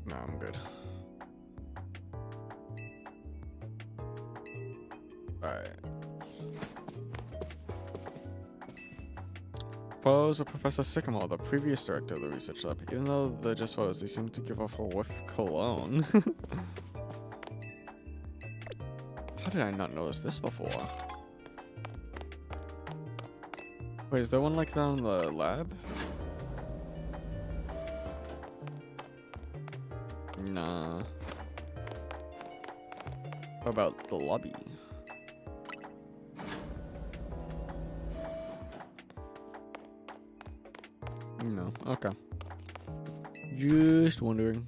No, I'm good. Alright. Photos of Professor Sycamore, the previous director of the research lab. Even though they're just photos, they seem to give off a whiff of cologne. How did I not notice this before? Wait, is there one like that in the lab? Nah. What about the lobby? No. Okay. Just wondering.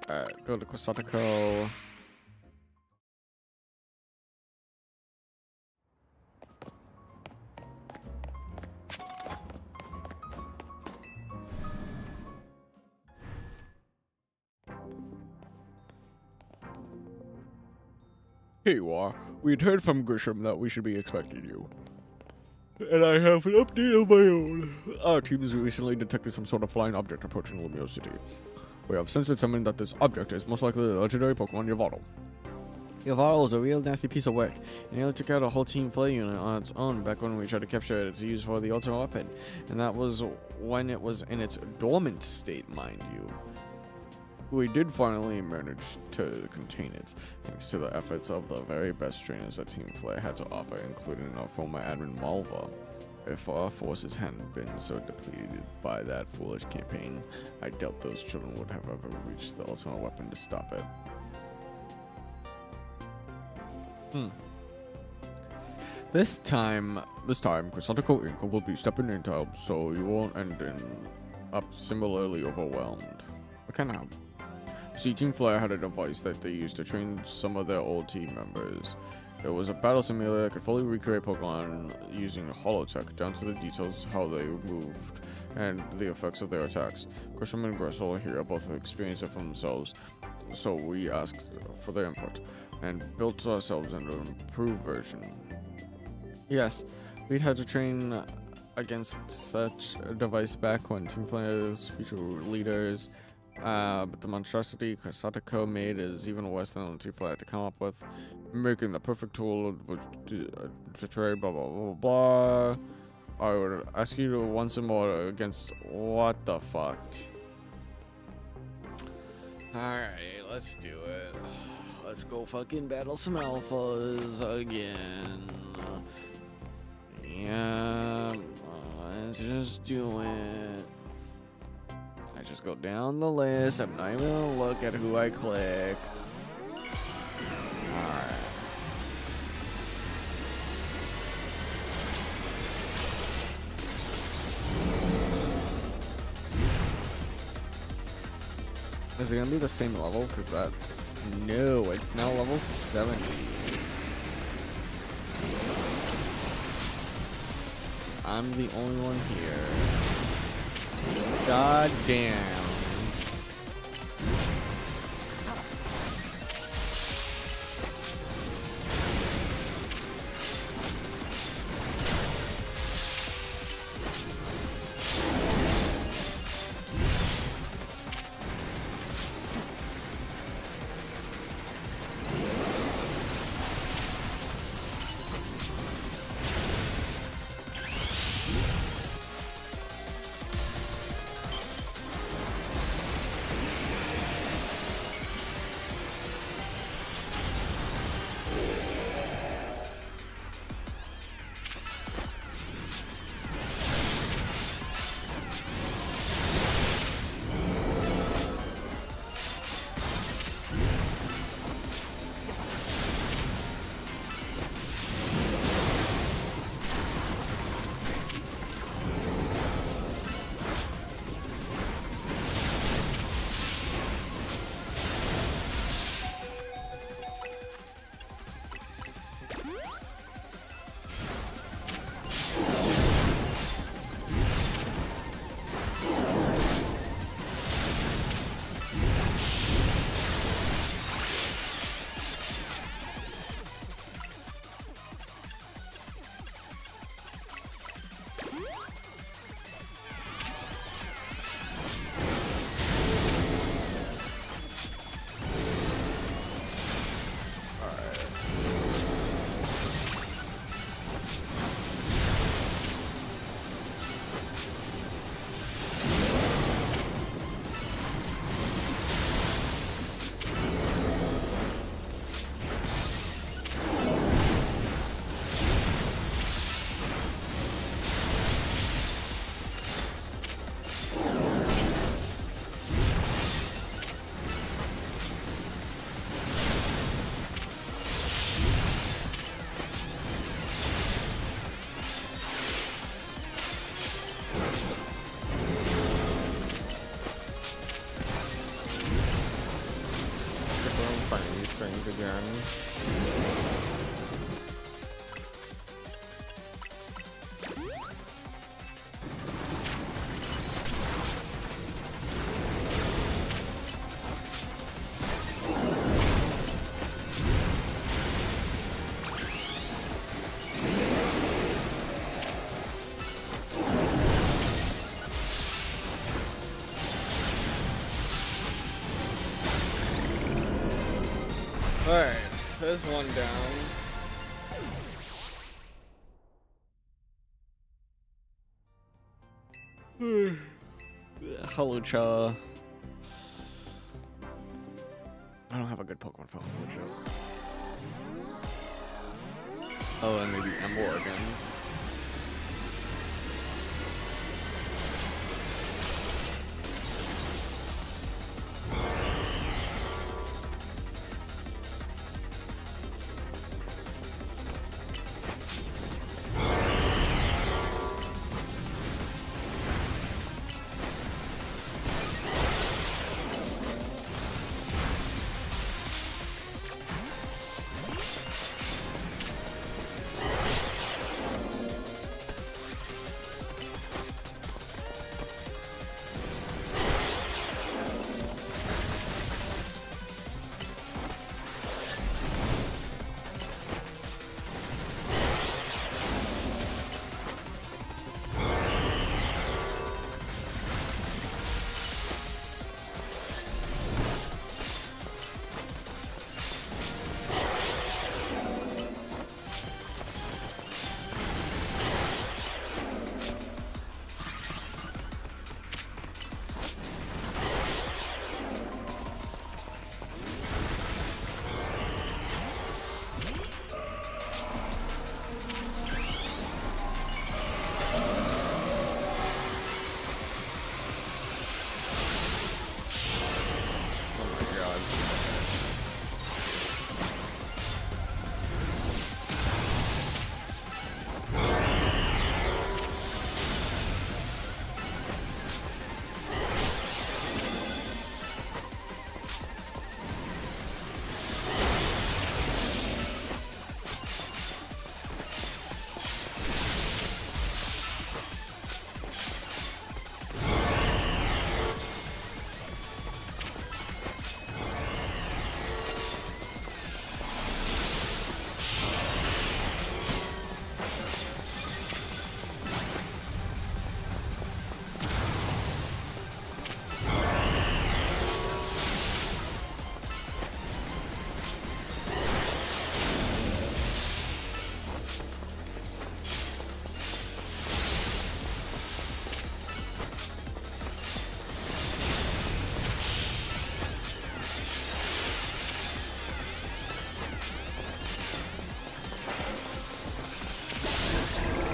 Alright, go to Quasatico. Here you are. We had heard from Grisham that we should be expecting you. And I have an update of my own. Our team has recently detected some sort of flying object approaching Lumio City. We have since determined that this object is most likely the legendary Pokemon Yveltal. Yveltal is a real nasty piece of work. It nearly took out a whole Team Flare unit on its own back when we tried to capture it to use for the ultimate weapon. And that was when it was in its dormant state, mind you. We did finally manage to contain it, thanks to the efforts of the very best trainers that Team Flare had to offer, including our former admin Malva. If our forces hadn't been so depleted by that foolish campaign, I doubt those children would have ever reached the ultimate weapon to stop it. This time, Quasatico Inc. will be stepping in to help, so you won't end up similarly overwhelmed. What kind of help? See, Team Flare had a device that they used to train some of their old team members. It was a battle simulator that could fully recreate Pokemon using holotech, down to the details how they moved and the effects of their attacks. Grisham and Gressel here both experienced it for themselves, so we asked for their input and built ourselves into an improved version. Yes, we'd had to train against such a device back when Team Flare's future leaders. But the monstrosity Kasatoko made is even worse than the Team Flare had to come up with, making the perfect tool to trade. Blah blah blah blah. I would ask you to once more against what the fuck. Alright, let's do it. Let's go fucking battle some alphas again. Yeah, let's just do it. I just go down the list. I'm not even gonna look at who I clicked. Alright. Is it gonna be the same level? Cause that... No, it's now level 70. I'm the only one here. God damn. Things again. Alright, there's one down. Halucha. I don't have a good Pokemon for Halucha. Oh, and maybe Emble again.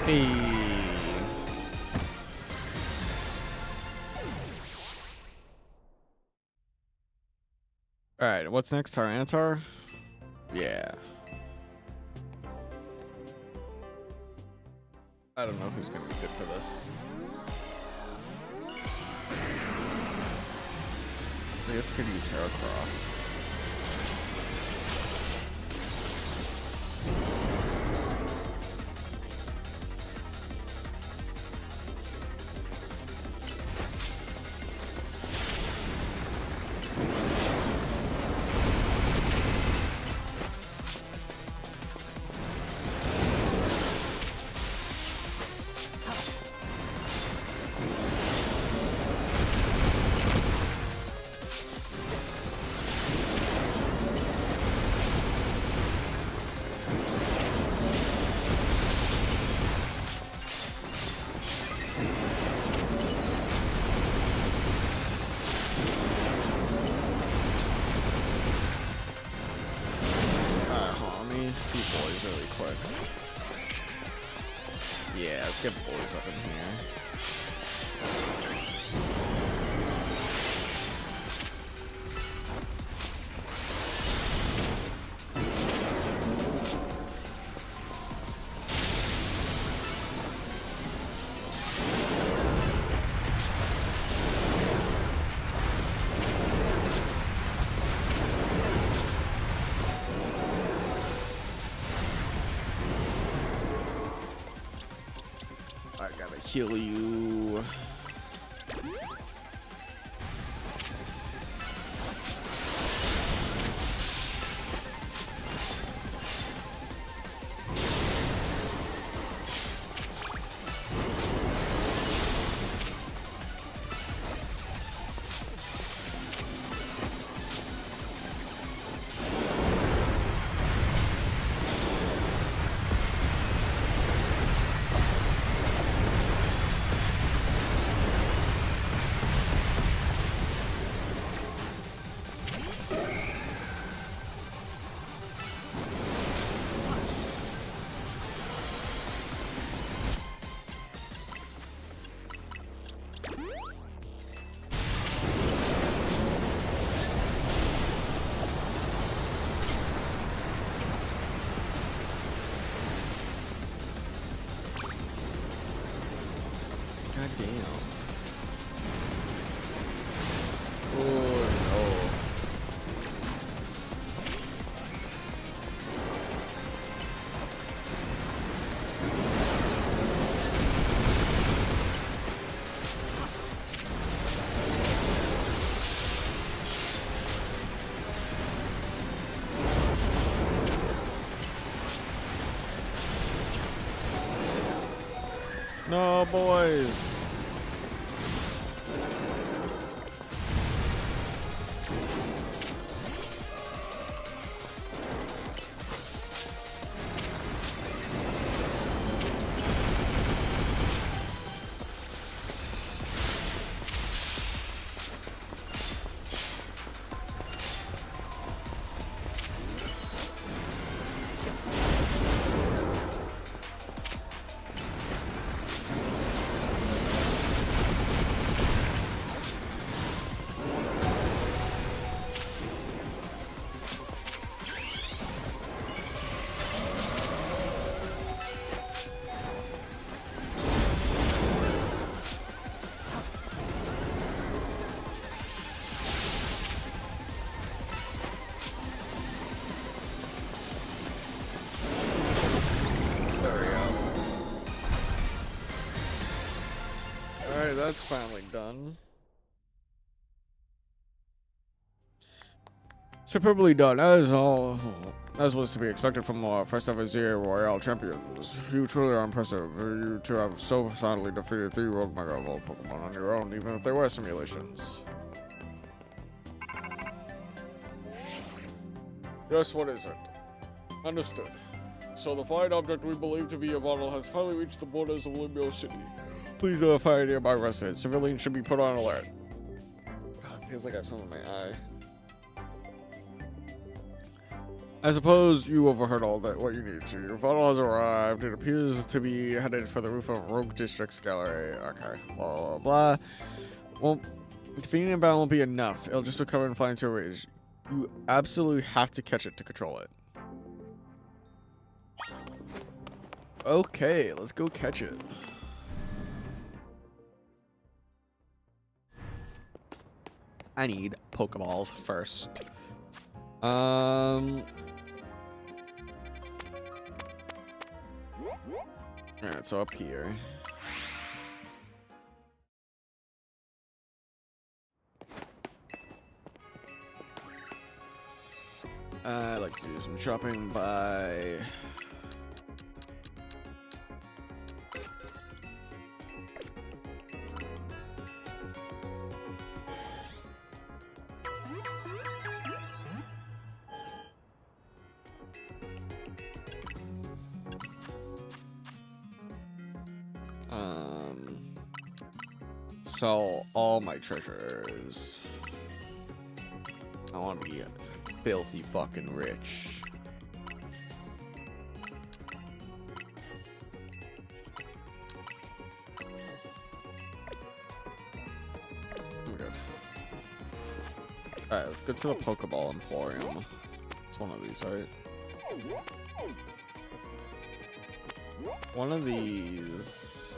Hey. Alright, what's next? Tyranitar? Yeah. I don't know who's gonna be good for this. I guess I could use Heracross. See boys really quick. Yeah, let's get boys up in here. I gotta heal you. God damn. Oh no. No, boys. Alright, that's finally done. Superbly done. That is all. As was to be expected from first ever Zero Royale champions. You truly are impressive. You two have so soundly defeated 3 Rogue Mega Evolved Pokemon on your own, even if they were simulations. Yes, what is it? Understood. So the flying object we believe to be a bottle has finally reached the borders of Limbio City. Please notify nearby residents. Civilians should be put on alert. God, it feels like I have something in my eye. I suppose you overheard all that what you need to. Your bottle has arrived. It appears to be headed for the roof of Rogue District's gallery. Okay. Blah, blah, blah. Well, defeating a battle won't be enough. It'll just recover and fly into a rage. You absolutely have to catch it to control it. Okay, let's go catch it. I need Pokeballs first. Alright, so up here. I'd like to do some shopping by... sell all my treasures. I want to be filthy fucking rich. I'm good. Alright, let's go to the Pokeball Emporium. It's one of these, right? One of these.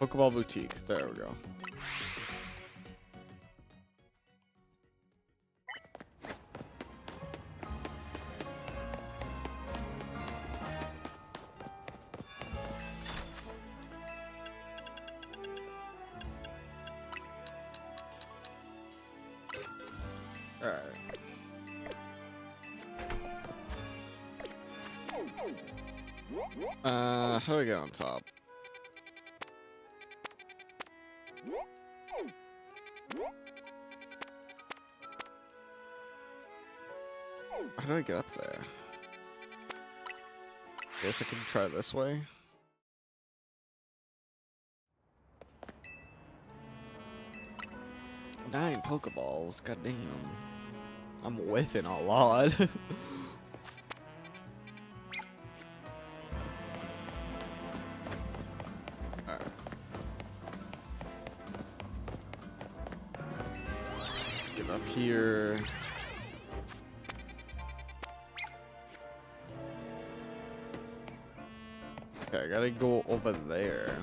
Pokeball Boutique. There we go. Alright. How do I get on top? How do I get up there? Guess I can try this way. Nine Pokeballs, goddamn. I'm whiffing a lot. Alright. Let's get up here. Okay, I gotta go over there.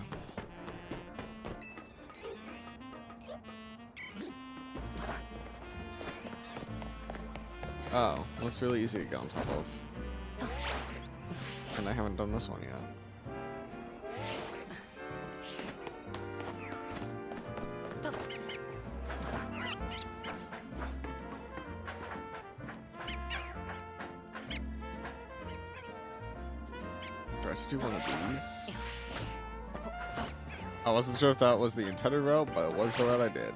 Oh, looks really easy to get on top of. And I haven't done this one yet. Do I have to do one of these? I wasn't sure if that was the intended route, but it was the route I did.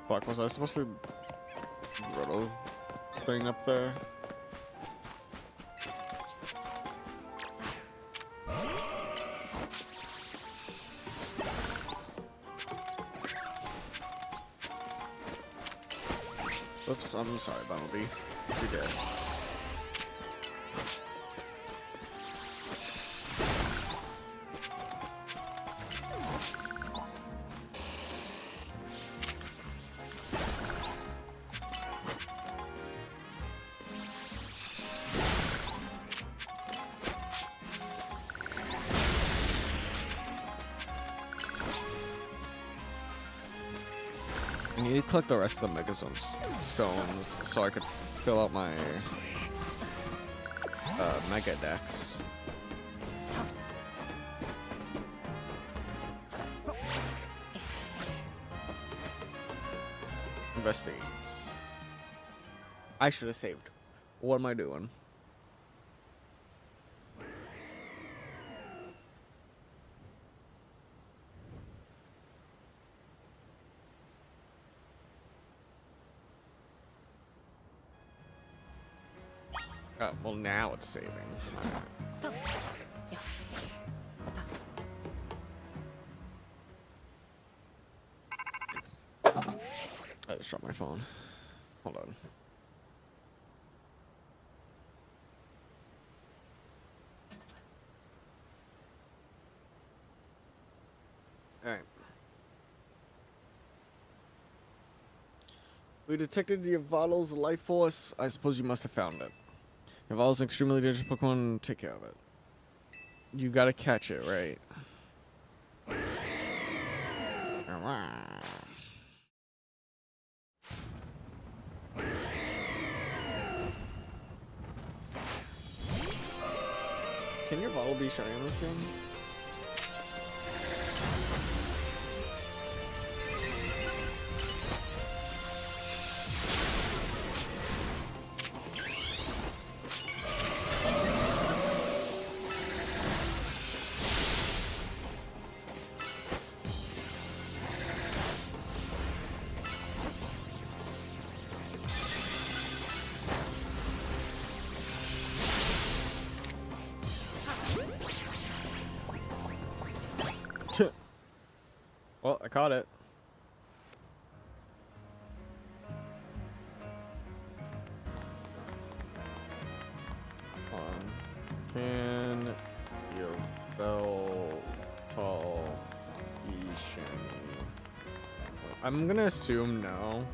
Fuck, was I supposed to riddle thing up there? Oops, I'm sorry, Bumblebee. You're dead. I need to collect the rest of the Megazone stones so I could fill out my Mega Dex. Investigate. I should have saved. What am I doing? Oh, well, now it's saving. I just dropped my phone. Hold on. Alright. We detected Yavalo's life force. I suppose you must have found it. Yavalo's an extremely dangerous Pokemon. Take care of it. You gotta catch it, right? Can your bottle be shiny in this game? Well, I caught it. Can your bell tall shiny? I'm gonna assume no.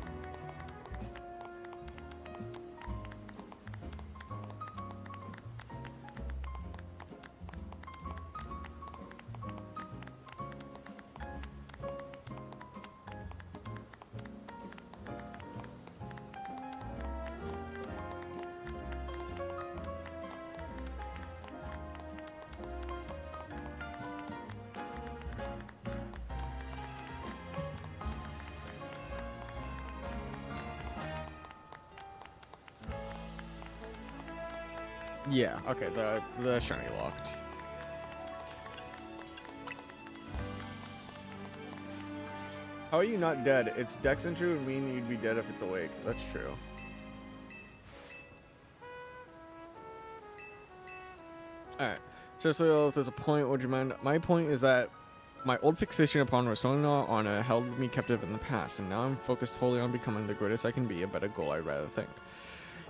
Yeah, okay, the shiny locked. How are you not dead? It's Dex entry would mean you'd be dead if it's awake. That's true. Alright. So if there's a point, would you mind? My point is that my old fixation upon restoring our honor held me captive in the past, and now I'm focused totally on becoming the greatest I can be, a better goal I'd rather think.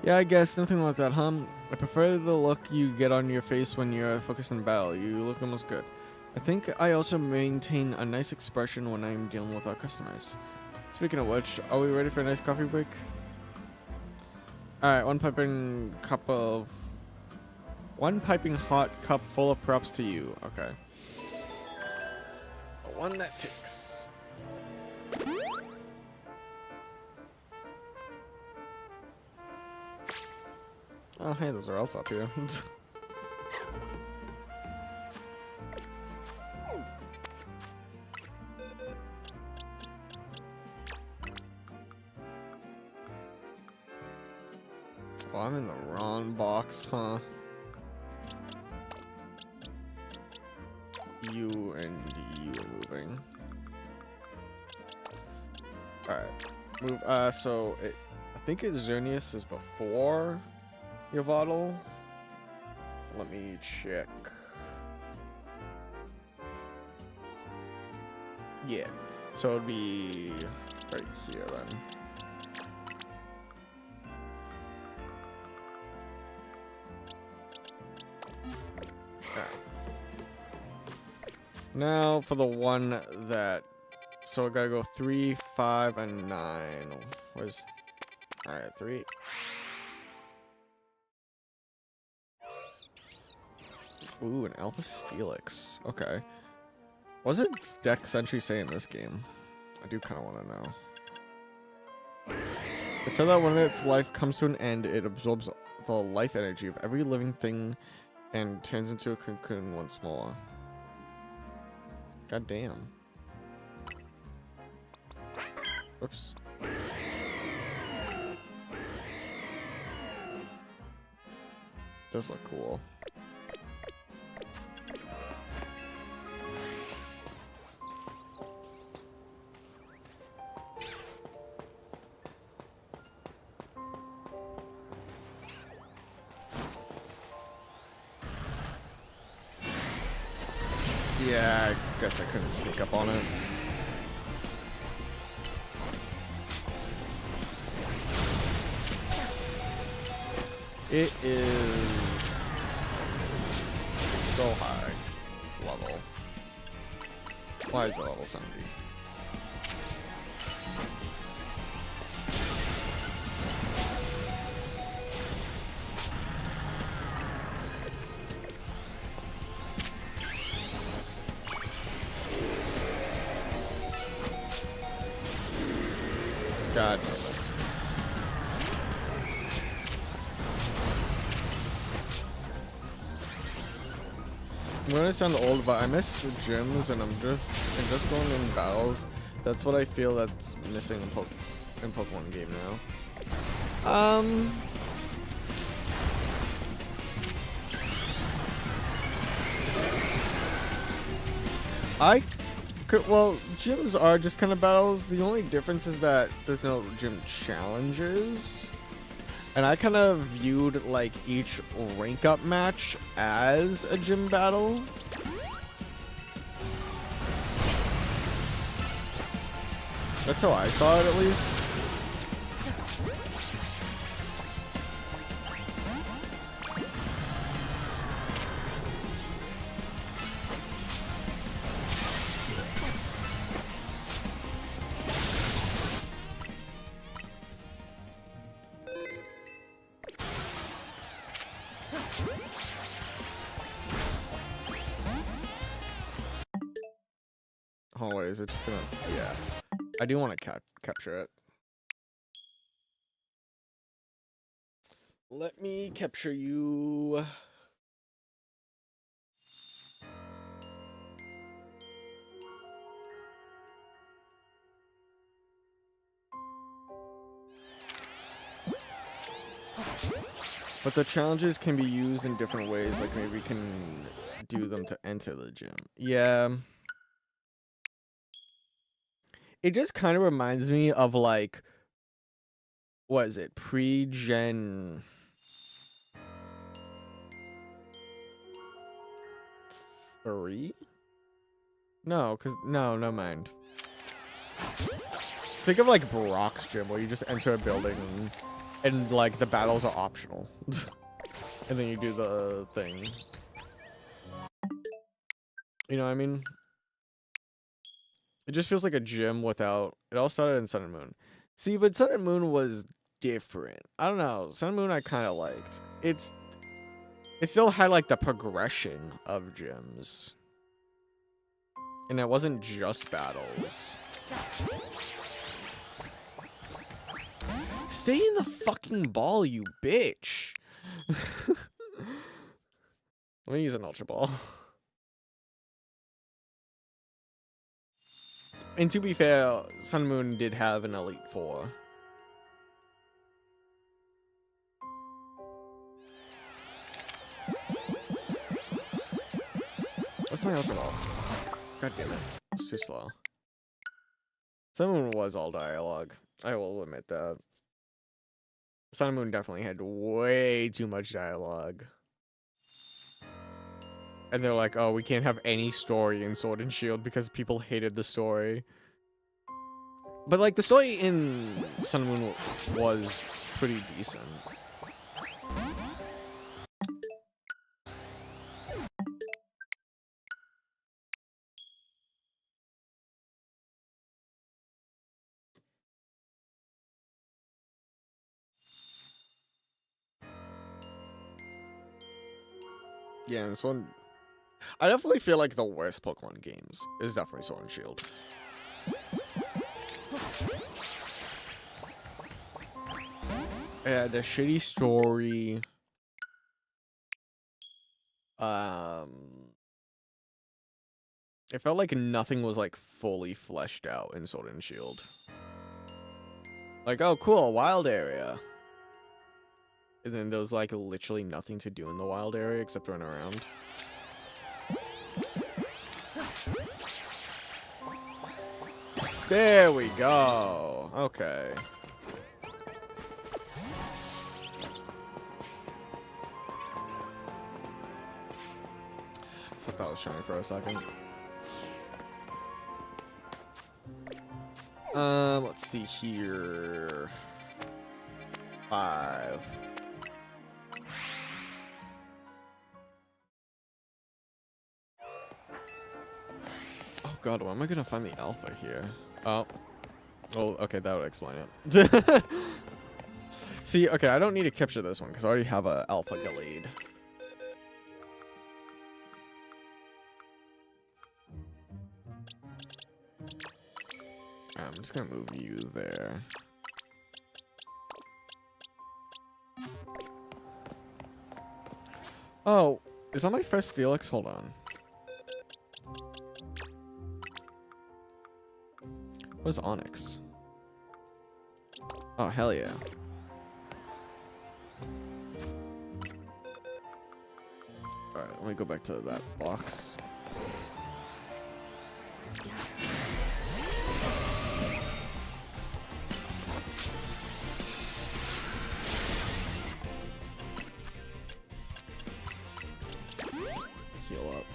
Yeah, I guess. Nothing like that, huh? I prefer the look you get on your face when you're focused in battle. You look almost good. I think I also maintain a nice expression when I'm dealing with our customers. Speaking of which, are we ready for a nice coffee break? Alright, one piping hot cup full of props to you. Okay. The one that takes. Oh, hey, those are else up here. Oh, I'm in the wrong box, huh? You and you are moving. Alright. Move, so I think Xerneas is before Yavaddle. Let me check. Yeah. So it'd be right here then. Alright. Now for the one that, so I gotta go 3, 5, and 9. Where's, alright, 3. Ooh, an Alpha Steelix. Okay. What does its Dex entry say in this game? I do kind of want to know. It said that when its life comes to an end, it absorbs the life energy of every living thing and turns into a cocoon once more. God damn. Oops. Does look cool. Guess I couldn't sneak up on it. It is so high level. Why is it level 70? God damn it. I'm gonna sound old, but I miss gyms and I'm just going in battles. That's what I feel that's missing in Pokemon game now. Well, gyms are just kind of battles. The only difference is that there's no gym challenges. And I kind of viewed like each rank up match as a gym battle. That's how I saw it, at least. Oh wait, is it just gonna? Yeah, I do want to capture it. Let me capture you. But the challenges can be used in different ways. Like maybe we can do them to enter the gym. Yeah. It just kind of reminds me of like, what is it? Pre-Gen 3? No, no, mind. Think of like Brock's gym where you just enter a building and like the battles are optional. And then you do the thing. You know what I mean? It just feels like a gym without... It all started in Sun and Moon. See, but Sun and Moon was different. I don't know. Sun and Moon I kind of liked. It still had like the progression of gyms. And it wasn't just battles. Stay in the fucking ball, you bitch. Let me use an Ultra Ball. And to be fair, Sun and Moon did have an Elite Four. What's my Ultra Ball? God damn it. It's too slow. Sun and Moon was all dialogue. I will admit that. Sun and Moon definitely had way too much dialogue. And they're like, oh, we can't have any story in Sword and Shield because people hated the story. But, like, the story in Sun and Moon was pretty decent. Yeah, this one... I definitely feel like the worst Pokemon games is definitely Sword and Shield. Yeah, the shitty story. It felt like nothing was like fully fleshed out in Sword and Shield. Like, oh cool, wild area. And then there was like literally nothing to do in the wild area except run around. There we go. Okay. I thought that was shiny for a second. Let's see here. 5. Oh god, where am I gonna find the alpha here? Oh. Well, okay, that would explain it. See, okay, I don't need to capture this one because I already have a alpha Gallade. I'm just gonna move you there. Oh, is that my first Steelix? Hold on. What's Onyx? Oh, hell yeah. Alright, let me go back to that box. Heal up.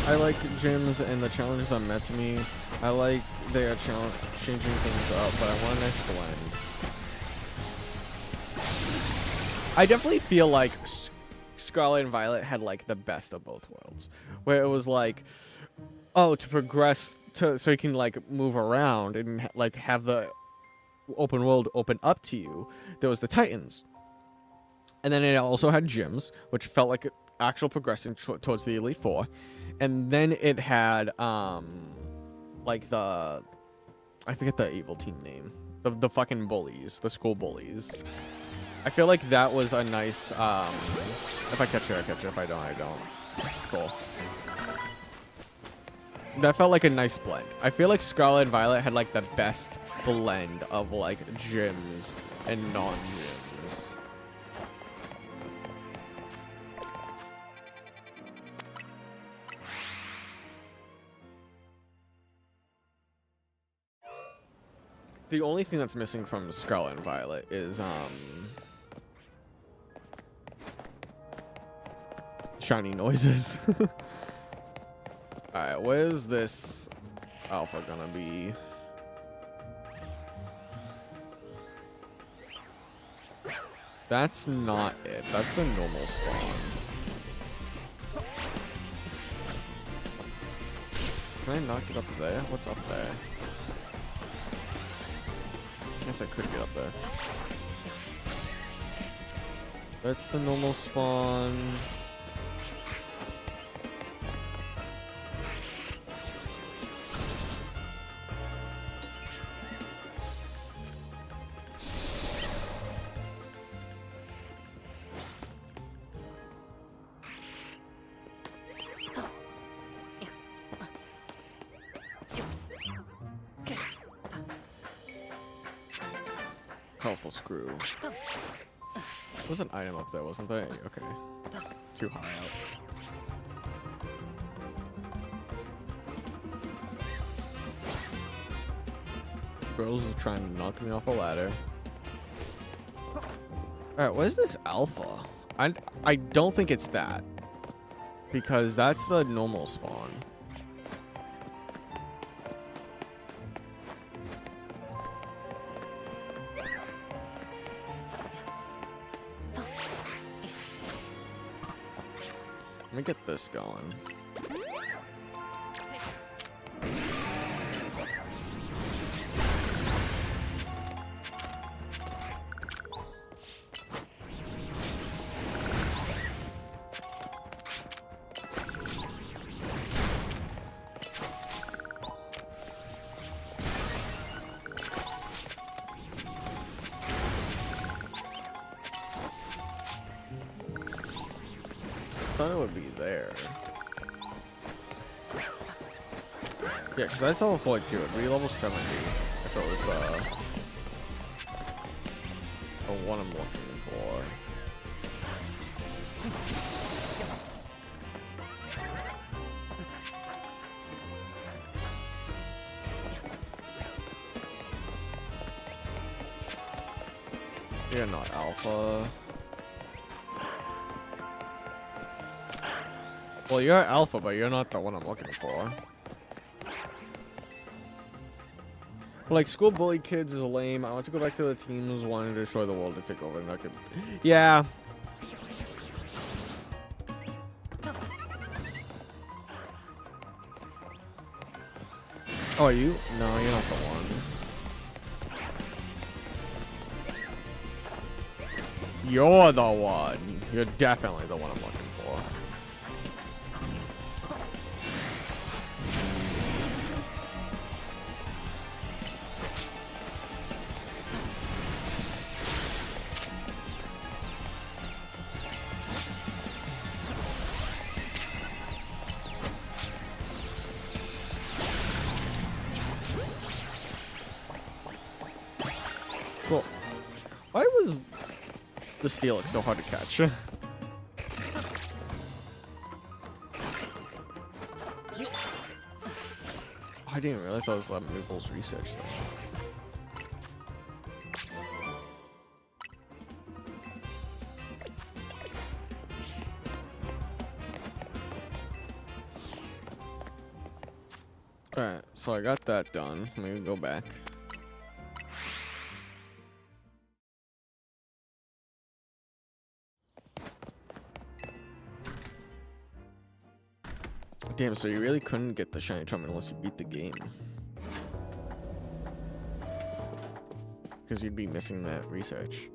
I like gyms and the challenges are met to me. I like they are changing things up, but I want a nice blend. I definitely feel like Scarlet and Violet had like the best of both worlds, where it was like, oh, to progress so you can like move around and like have the open world open up to you. There was the Titans, and then it also had gyms, which felt like actual progression towards the Elite Four. And then it had, like the, I forget the evil team name. The fucking bullies, the school bullies. I feel like that was a nice, if I catch it, I catch it. If I don't, I don't. Cool. That felt like a nice blend. I feel like Scarlet and Violet had like the best blend of like gyms and non-gyms. The only thing that's missing from Scarlet and Violet is, shiny noises. Alright, where's this alpha gonna be? That's not it. That's the normal spawn. Can I not get up there? What's up there? I guess I could get up there. That's the normal spawn. Colorful screw. There was an item up there, wasn't there? Okay. Too high up. Girls are trying to knock me off a ladder. Alright, what is this alpha? I don't think it's that. Because that's the normal spawn. Let me get this going. I thought it would be there. Yeah, because that's level 42. It'd be level 70 if it was the one I'm looking for. you're not alpha. Well, you're alpha, but you're not the one I'm looking for. But like, school bully kids is lame. I want to go back to the teams wanting to destroy the world to take over. And I could... Yeah. Oh, are you? No, you're not the one. You're the one. You're definitely the one I'm looking for. Cool. Why was the Steelix so hard to catch? I didn't realize I was letting Moogle's research though. Alright, so I got that done. Maybe go back. Damn, so you really couldn't get the shiny trumpet unless you beat the game. Because you'd be missing that research.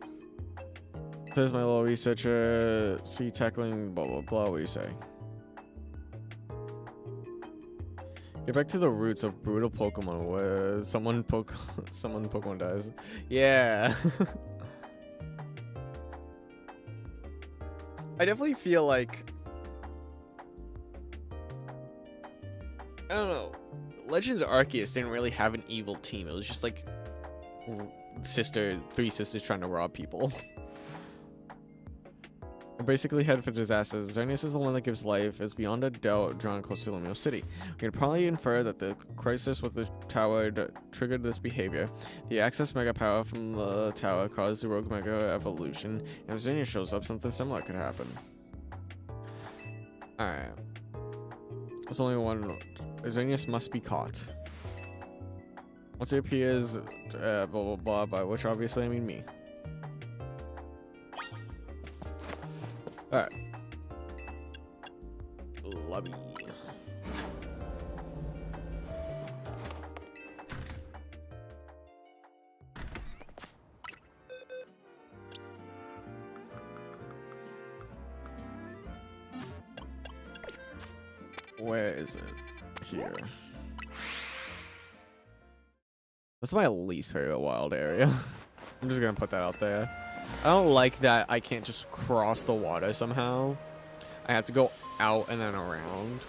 There's my little researcher. See, tackling blah blah blah. What do you say? Get back to the roots of brutal Pokemon where someone Pokemon dies. Yeah. I definitely feel like, I don't know, Legends Arceus didn't really have an evil team. It was just like three sisters trying to rob people. We're basically headed for disaster. Xerneas is the one that gives life, is beyond a doubt drawn close to Lumio City. We can probably infer that the crisis with the tower triggered this behavior. The access mega power from the tower caused the rogue mega evolution, and if Xerneas shows up, something similar could happen. Alright. There's only one. Xerneas must be caught. Once it appears, blah blah blah, by which obviously I mean me. Alright. Lobby. Where is it? Here. That's my least favorite wild area. I'm just gonna put that out there. I don't like that I can't just cross the water somehow. I have to go out and then around.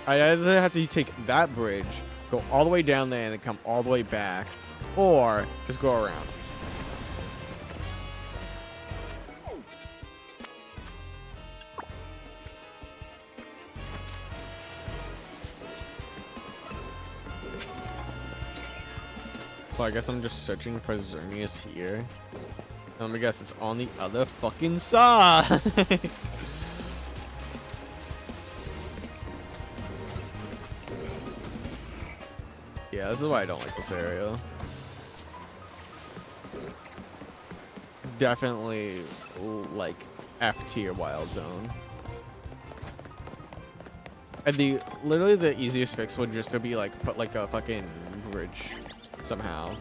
I either have to take that bridge, go all the way down there and then come all the way back, or just go around. So I guess I'm just searching for Xerneas here. Let me guess, it's on the other fucking side. Yeah, this is why I don't like this area. Definitely like F tier wild zone. And literally the easiest fix would just to be like put like a fucking bridge somehow.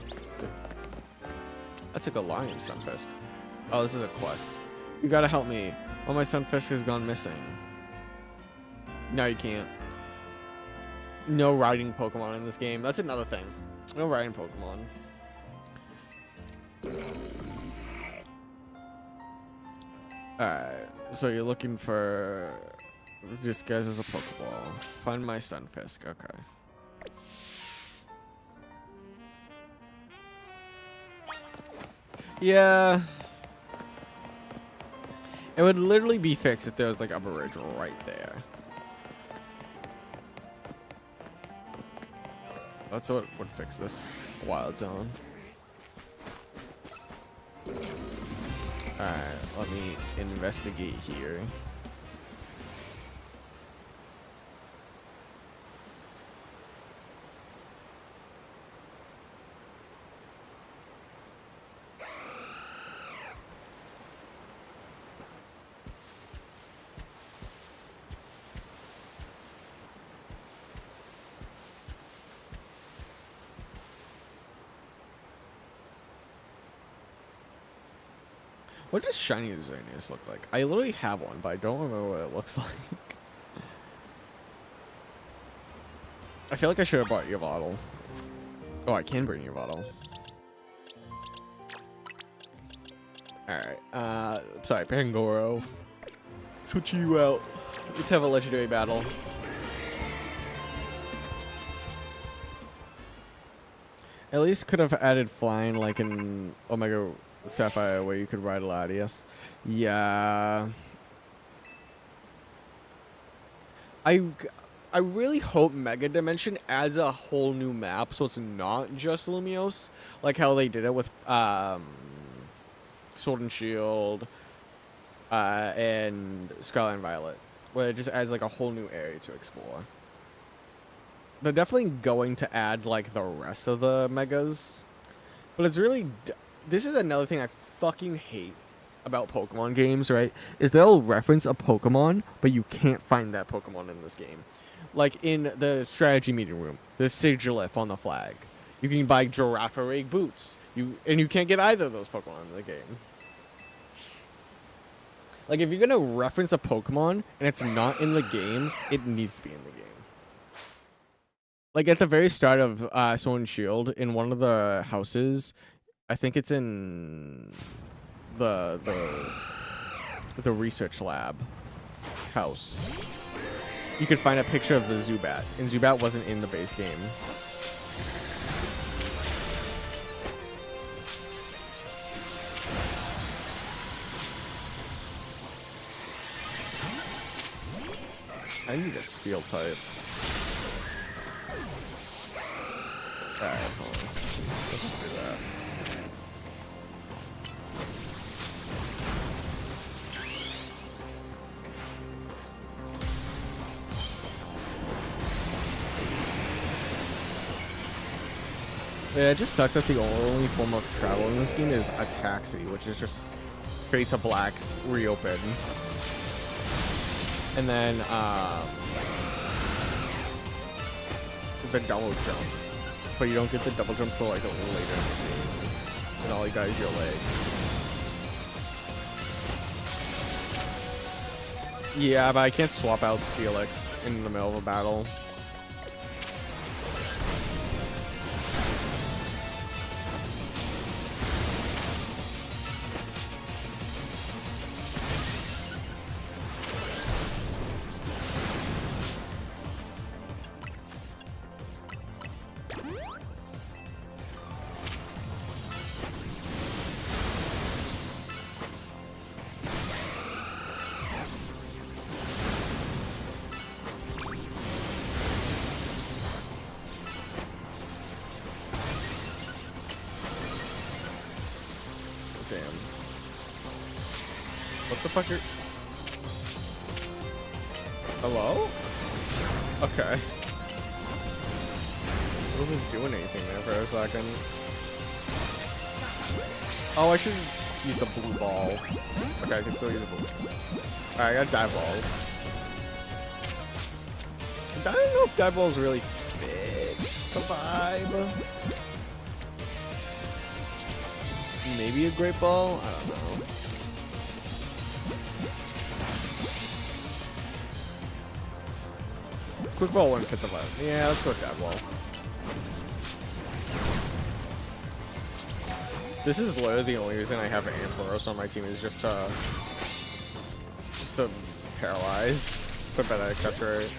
I took a lion Sunfisk. Oh, this is a quest. You gotta help me. Oh, my Sunfisk has gone missing. No, you can't. No riding Pokemon in this game. That's another thing. No riding Pokemon. Alright, so you're looking for disguise as a Pokeball. Find my Sunfisk. Okay. Yeah. It would literally be fixed if there was like a bridge right there. That's what would fix this wild zone. Alright, let me investigate here. What does shiny Xerneas look like? I literally have one, but I don't remember what it looks like. I feel like I should have brought your bottle. Oh, I can bring your bottle. Alright, sorry, Pangoro. Switch you out. Let's have a legendary battle. At least could have added flying like in Omega Sapphire where you could ride Latias. Yeah. I really hope Mega Dimension adds a whole new map so it's not just Lumiose, like how they did it with Sword and Shield and Scarlet and Violet, where it just adds like a whole new area to explore. They're definitely going to add like the rest of the Megas, but it's really this is another thing I fucking hate about Pokemon games, right? Is they'll reference a Pokemon, but you can't find that Pokemon in this game. Like in the strategy meeting room, the Sigilyph on the flag. You can buy Girafarig boots. You can't get either of those Pokemon in the game. Like if you're gonna reference a Pokemon and it's not in the game, it needs to be in the game. Like at the very start of Sword and Shield, in one of the houses, I think it's in the research lab house. You could find a picture of the Zubat, and Zubat wasn't in the base game. I need a steel type. Alright, hold on. Let's just do that. Yeah, it just sucks that the only form of travel in this game is a taxi, which is just Fates of Black reopen. And then the double jump. But you don't get the double jump till like a little later in the game. And all you got is your legs. Yeah, but I can't swap out Steelix in the middle of a battle. Fucker. Hello? Okay. I wasn't doing anything there for a second. Oh, I should use the blue ball. Okay, I can still use the blue. Alright, I got dive balls. I don't know if dive balls really fits the vibe. Maybe a great ball? I don't know. Quick ball wouldn't fit the vibe. Yeah, let's go with that ball. This is literally the only reason I have Ampharos on my team is just to paralyze. Put better capture rate.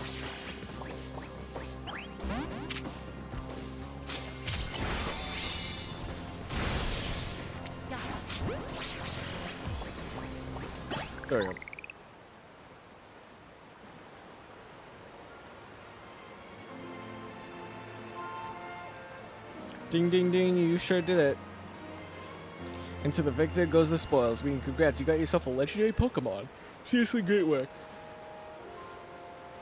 There we go. Ding, ding, ding, you sure did it. And to the victor goes the spoils. I mean, congrats, you got yourself a legendary Pokemon. Seriously, great work.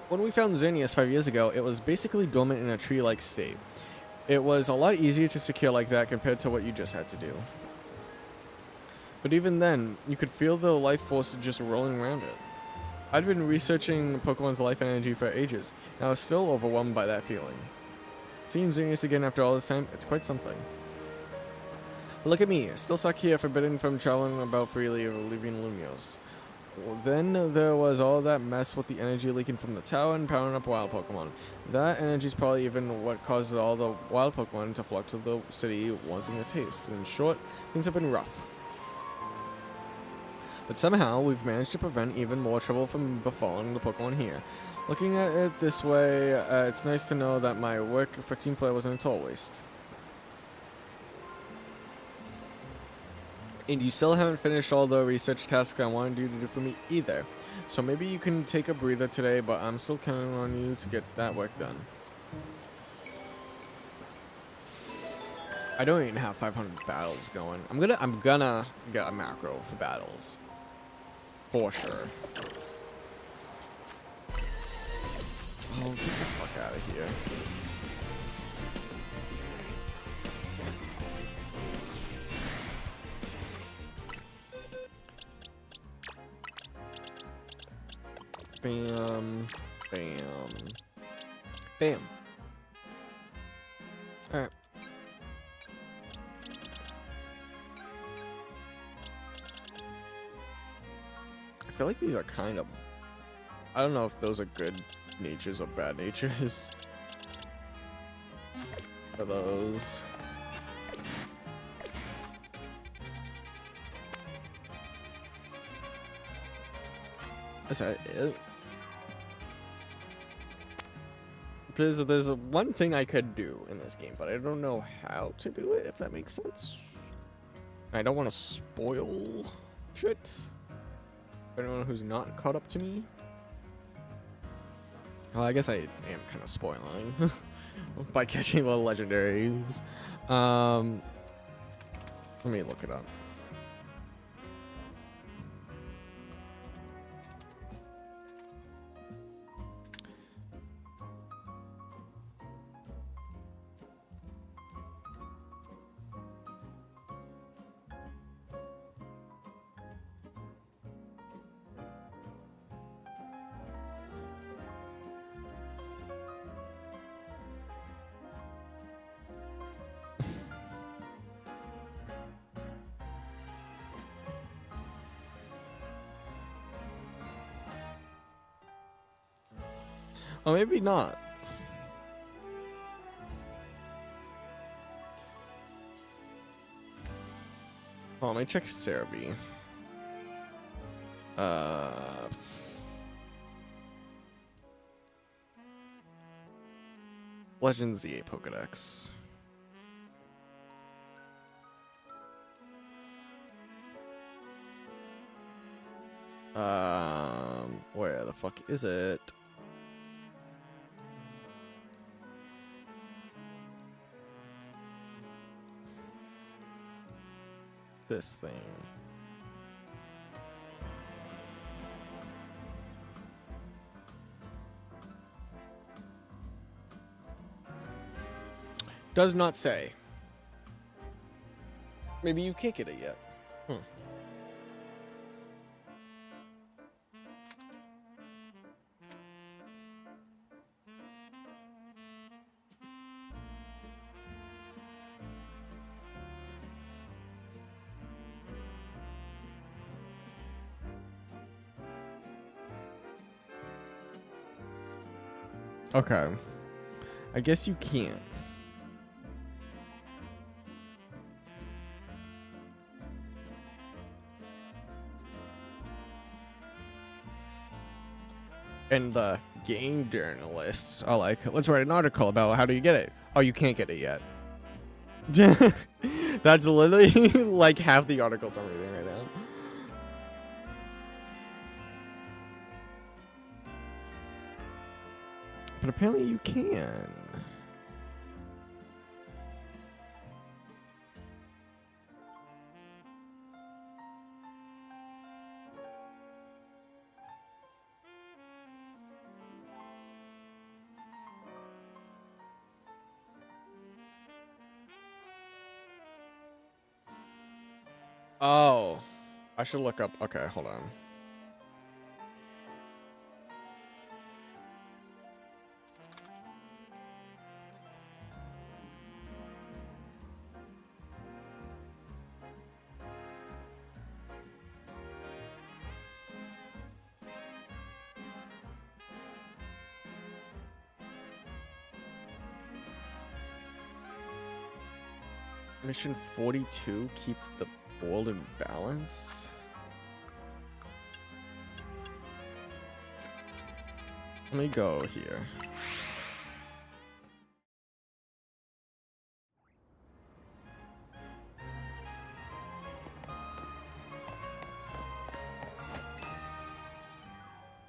When we found Xerneas 5 years ago, it was basically dormant in a tree-like state. It was a lot easier to secure like that compared to what you just had to do. But even then, you could feel the life force just rolling around it. I'd been researching Pokemon's life energy for ages, and I was still overwhelmed by that feeling. Seeing Xerneas again after all this time, it's quite something. But look at me, still stuck here, forbidden from traveling about freely or leaving Lumios. Well, then there was all that mess with the energy leaking from the tower and powering up wild Pokemon. That energy's probably even what caused all the wild Pokemon to flock to the city wanting a taste. In short, things have been rough. But somehow, we've managed to prevent even more trouble from befalling the Pokemon here. Looking at it this way, it's nice to know that my work for Team Flare wasn't a total waste. And you still haven't finished all the research tasks I wanted you to do for me either. So maybe you can take a breather today, but I'm still counting on you to get that work done. I don't even have 500 battles going. I'm gonna get a macro for battles. For sure. Oh, get the fuck out of here. Bam. Bam. Bam. Alright. I feel like these are kind of... I don't know if those are good natures or bad natures. Are those... Is that it? There's one thing I could do in this game, but I don't know how to do it, if that makes sense. I don't want to spoil shit. Anyone who's not caught up to me. Well, I guess I am kind of spoiling by catching the legendaries. Let me look it up. Oh, maybe not. Oh, let me check Cerebi. Legends ZA Pokedex. Where the fuck is it? This thing. Does not say. Maybe you can't get it yet. Okay. I guess you can't. And the game journalists are like, let's write an article about how do you get it. Oh, you can't get it yet. That's literally like half the articles I'm reading right now. But apparently you can. Oh, I should look up. Okay, hold on. Mission 42, keep the ball in balance. Let me go here.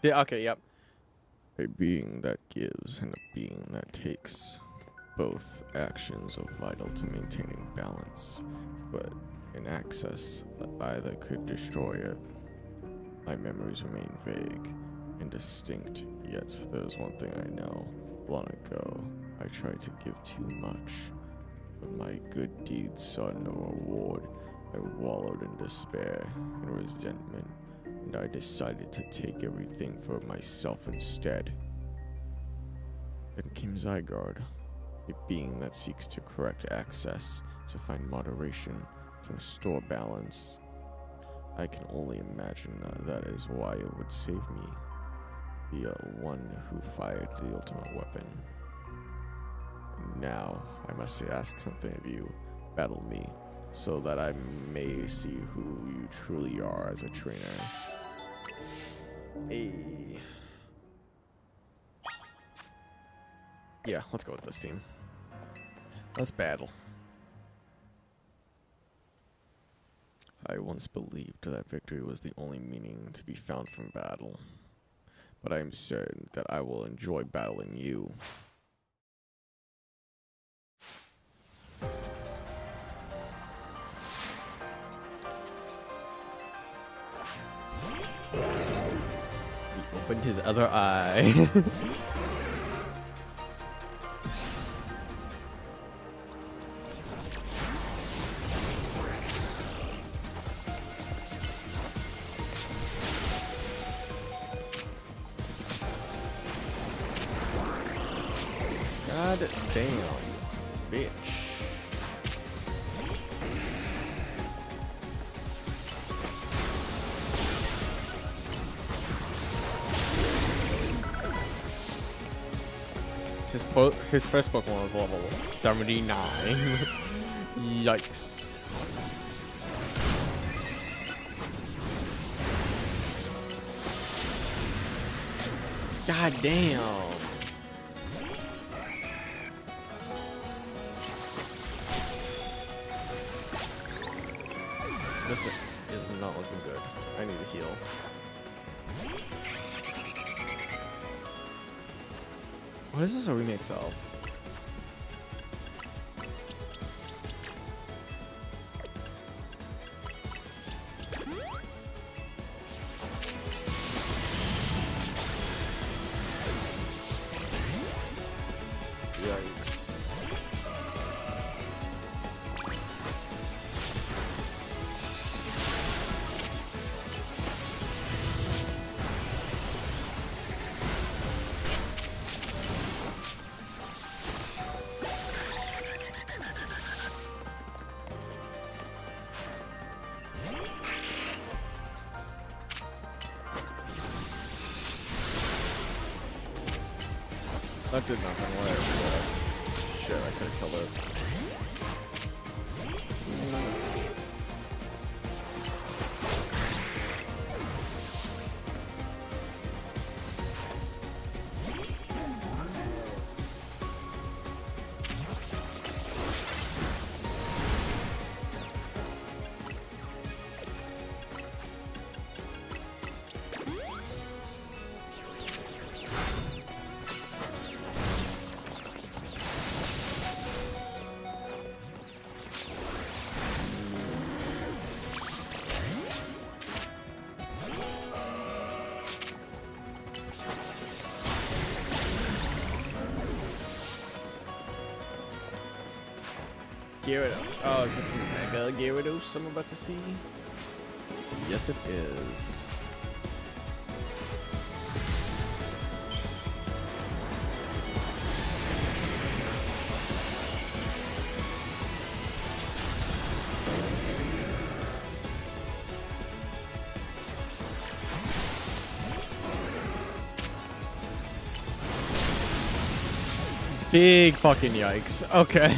Yeah, okay, yep. A being that gives and a being that takes. Both actions are vital to maintaining balance, but in access, either could destroy it. My memories remain vague, indistinct, yet there's one thing I know. Long ago, I tried to give too much, but my good deeds saw no reward. I wallowed in despair and resentment, and I decided to take everything for myself instead. Then came Zygarde, a being that seeks to correct access, to find moderation, to restore balance. I can only imagine that is why it would save me, the one who fired the ultimate weapon. And now, I must ask something of you. Battle me, so that I may see who you truly are as a trainer. Hey. Yeah, let's go with this team. Let's battle. I once believed that victory was the only meaning to be found from battle, but I am certain that I will enjoy battling you. He opened his other eye. God damn, bitch. His first Pokemon was level 79. Yikes. God damn. This is not looking good. I need to heal. What is this a remix of? Yikes. That did nothing. Whatever. Shit, I could have killed it. Gyarados. Oh, is this Mega Gyarados I'm about to see? Yes, it is. Big fucking yikes. Okay.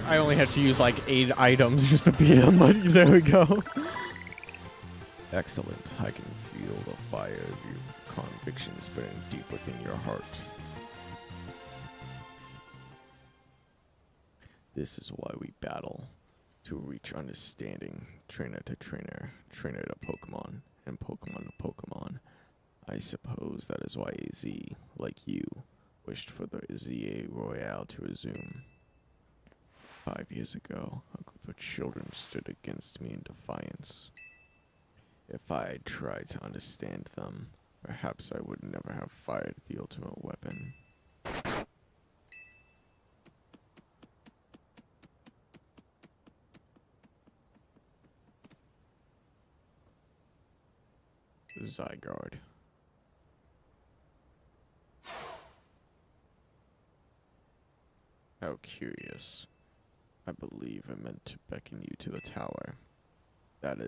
I only had to use like 8 items just to beat him. There we go. Excellent. I can feel the fire of your convictions burning deep within your heart. This is why we battle. To reach understanding, trainer to trainer, trainer to Pokemon, and Pokemon to Pokemon. I suppose that is why AZ, like you, wished for the ZA Royale to resume. 5 years ago, a group of children stood against me in defiance. If I had tried to understand them, perhaps I would never have fired the ultimate weapon. Zygarde. How curious. I believe I meant to beckon you to the tower. That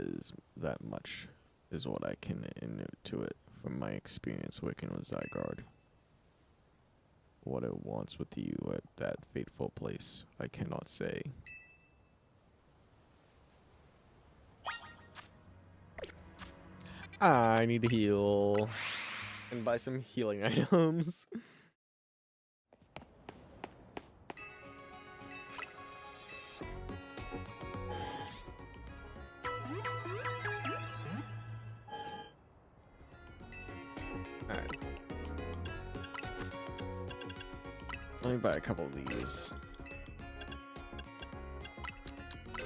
much is what I can intuit from my experience working with Zygarde. What it wants with you at that fateful place, I cannot say. I need to heal. And buy some healing items. Alright. Let me buy a couple of these.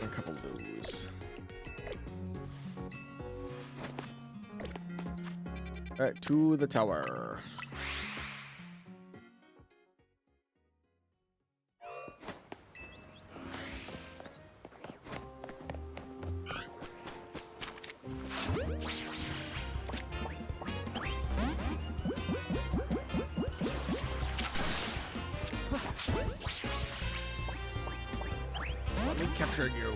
A couple of those. Alright, to the tower. Let me capture you.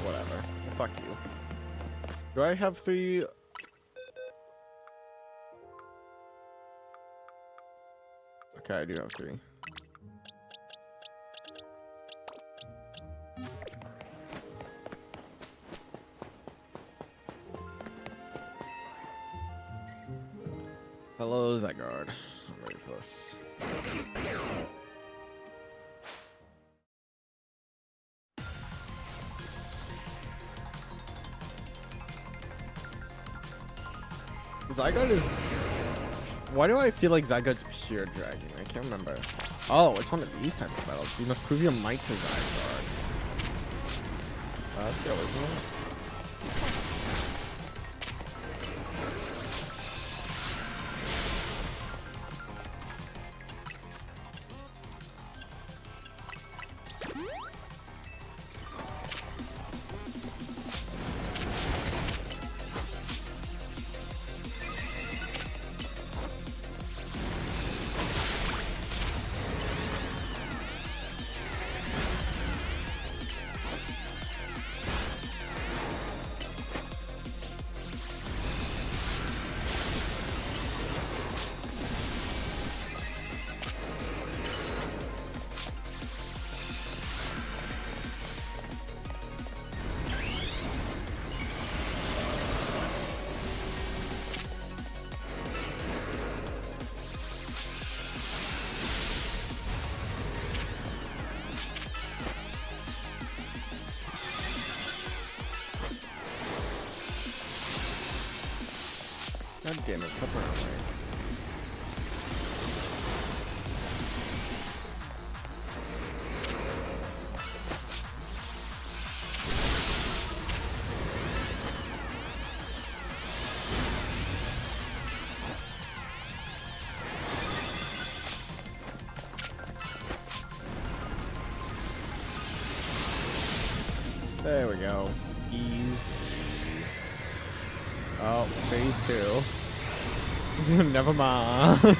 Whatever. Fuck you. Do I have 3? Okay, I do have 3. Hello, Zygarde. I'm ready for this. Zygarde is... Why do I feel like Zygarde's pure dragon? I can't remember. Oh, it's one of these types of battles. You must prove your might to Zygarde. Let's go, isn't it? God damn it, stop around me. There we go. Eve. Oh, phase 2. Never mind. So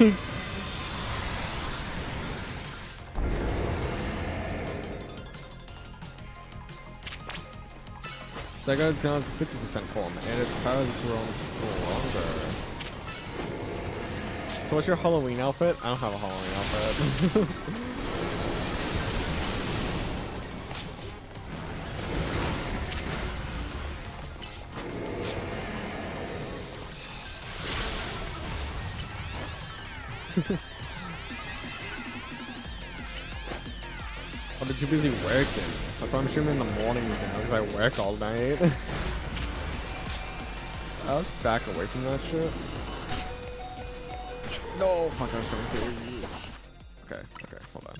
I got it down to 50% form, and its power has grown longer. So what's your Halloween outfit? I don't have a Halloween outfit. Oh, but you're busy working. That's why I'm streaming in the mornings now, because I work all night. Let's back away from that shit. No, fuck, I was trying to kill you. Okay, hold on.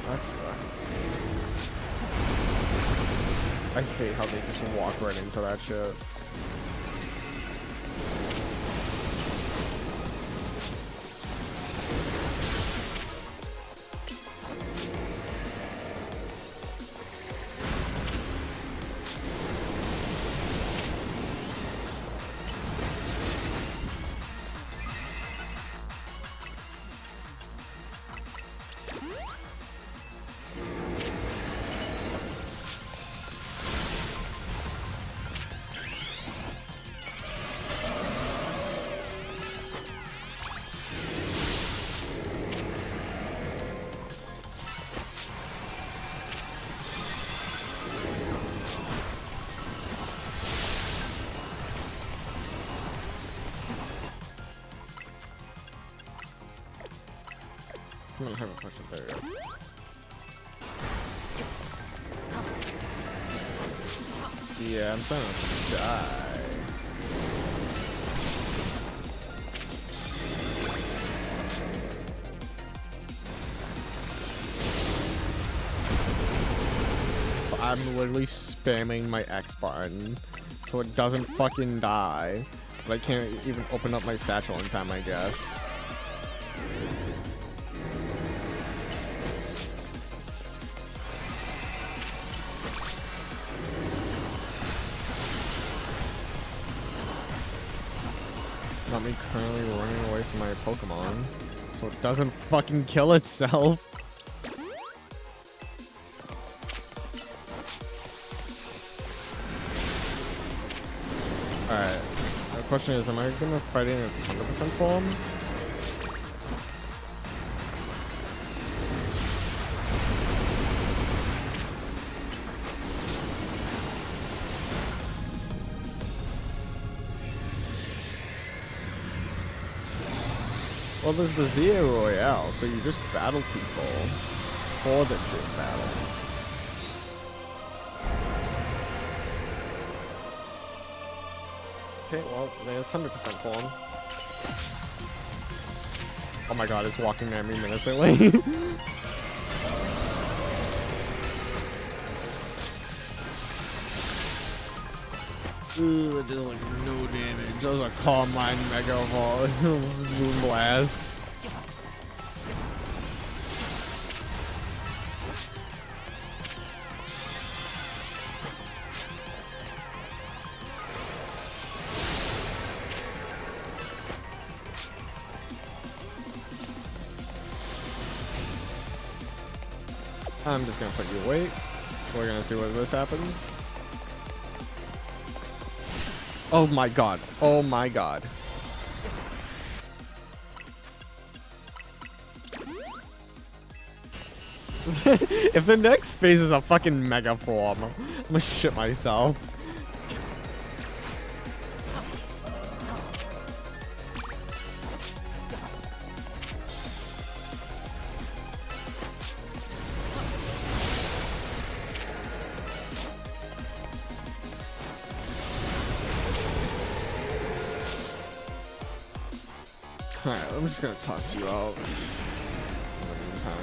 That sucks. I hate how they just walk right into that shit. I'm gonna have a question there. Yeah, I'm trying not to die. I'm literally spamming my X button so it doesn't fucking die. But I can't even open up my satchel in time, I guess. Not me currently running away from my Pokemon, so it doesn't fucking kill itself. Alright, the question is, am I gonna fight it in its 100% form? Well, there's the Zero Royale, so you just battle people for the gym battle. Okay, well, there's 100% form. Oh my god, it's walking at me menacingly. Ooh, it did like no damage. That was a Calm Mind Mega Ball. Moon Blast. I'm just gonna put you away. We're gonna see whether this happens. Oh my god. Oh my god. If the next phase is a fucking mega form, I'm gonna shit myself. Alright, I'm just gonna toss you out in the meantime.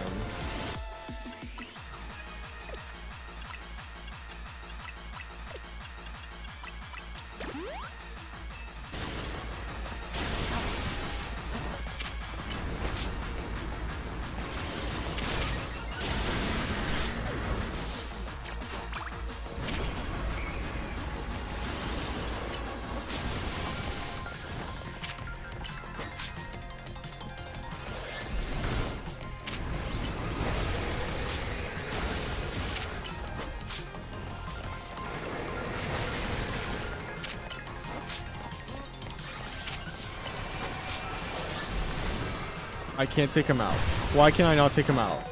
I can't take him out. Why can't I not take him out?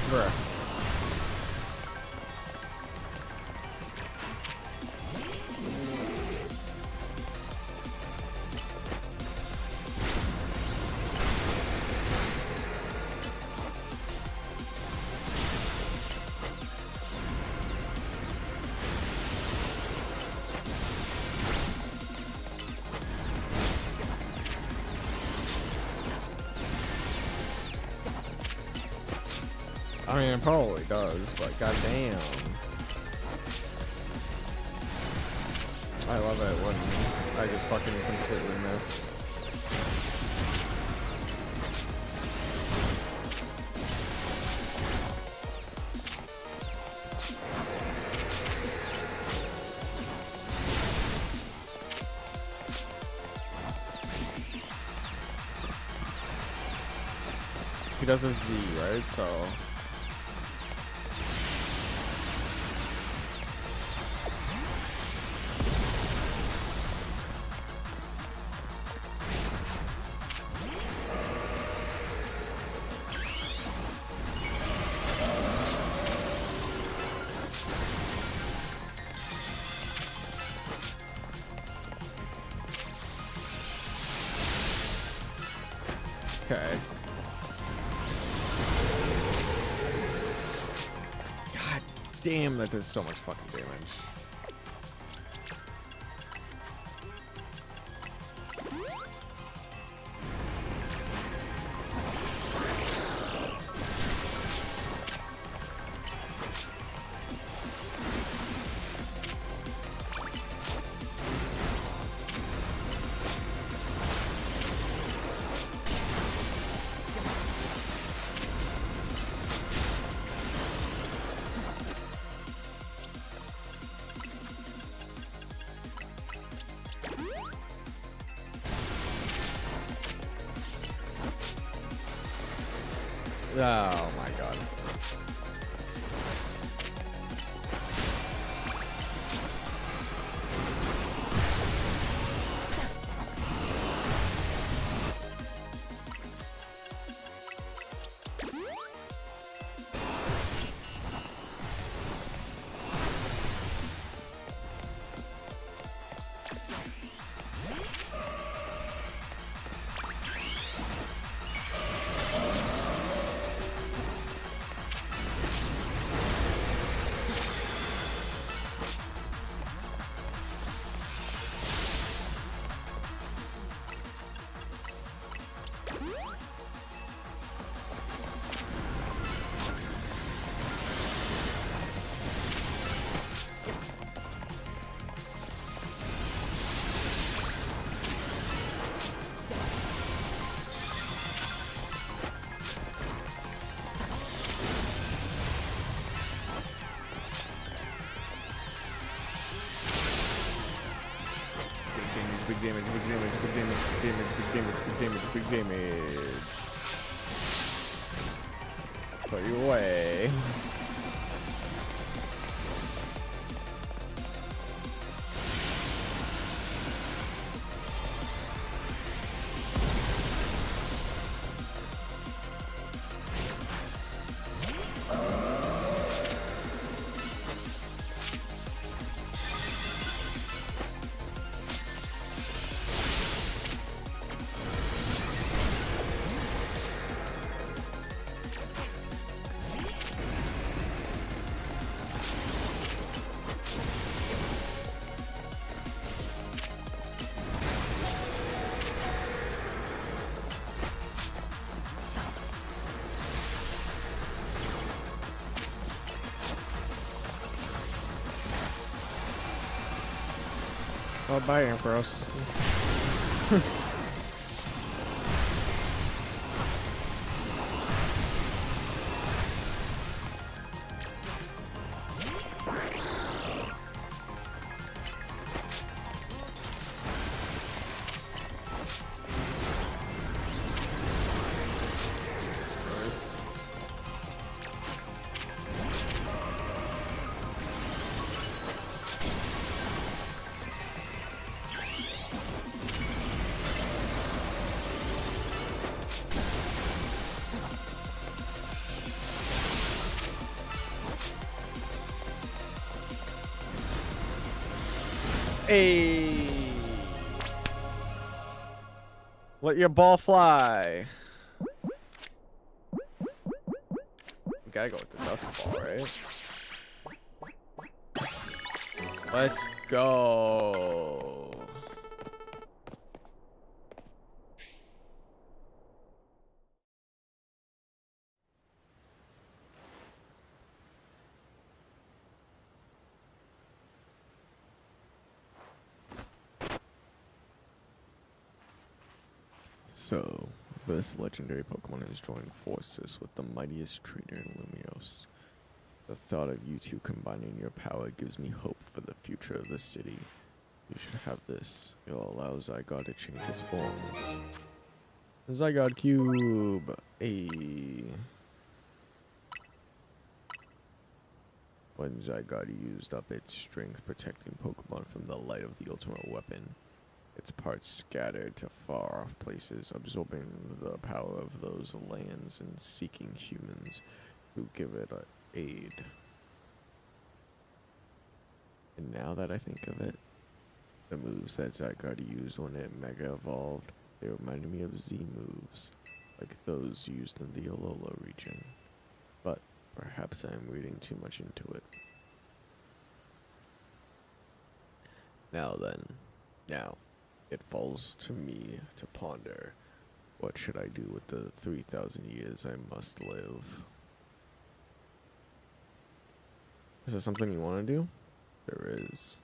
Bruh. I mean, it probably does, but goddamn. I love it when I just fucking completely miss. He does a Z, right? So. Okay. God damn, that does so much fucking damage. Oh my god. Big damage, big damage, big damage, big damage, big damage, big damage, big damage. Put you away. Oh, bye, Ambrose. Jesus Christ. Hey! Let your ball fly. We gotta go with the dusk ball, right? Let's go. So, this legendary Pokemon has joined forces with the mightiest trainer in Lumios. The thought of you two combining your power gives me hope for the future of the city. You should have this. It will allow Zygarde to change its forms. Zygarde Cube! Ayy. When Zygarde used up its strength protecting Pokemon from the light of the ultimate weapon, its parts scattered to far-off places, absorbing the power of those lands and seeking humans who give it aid. And now that I think of it, the moves that Zygarde used when it Mega Evolved, they reminded me of Z moves, like those used in the Alola region. But perhaps I am reading too much into it. Now then, it falls to me to ponder, what should I do with the 3,000 years I must live? Is there something you want to do? There is.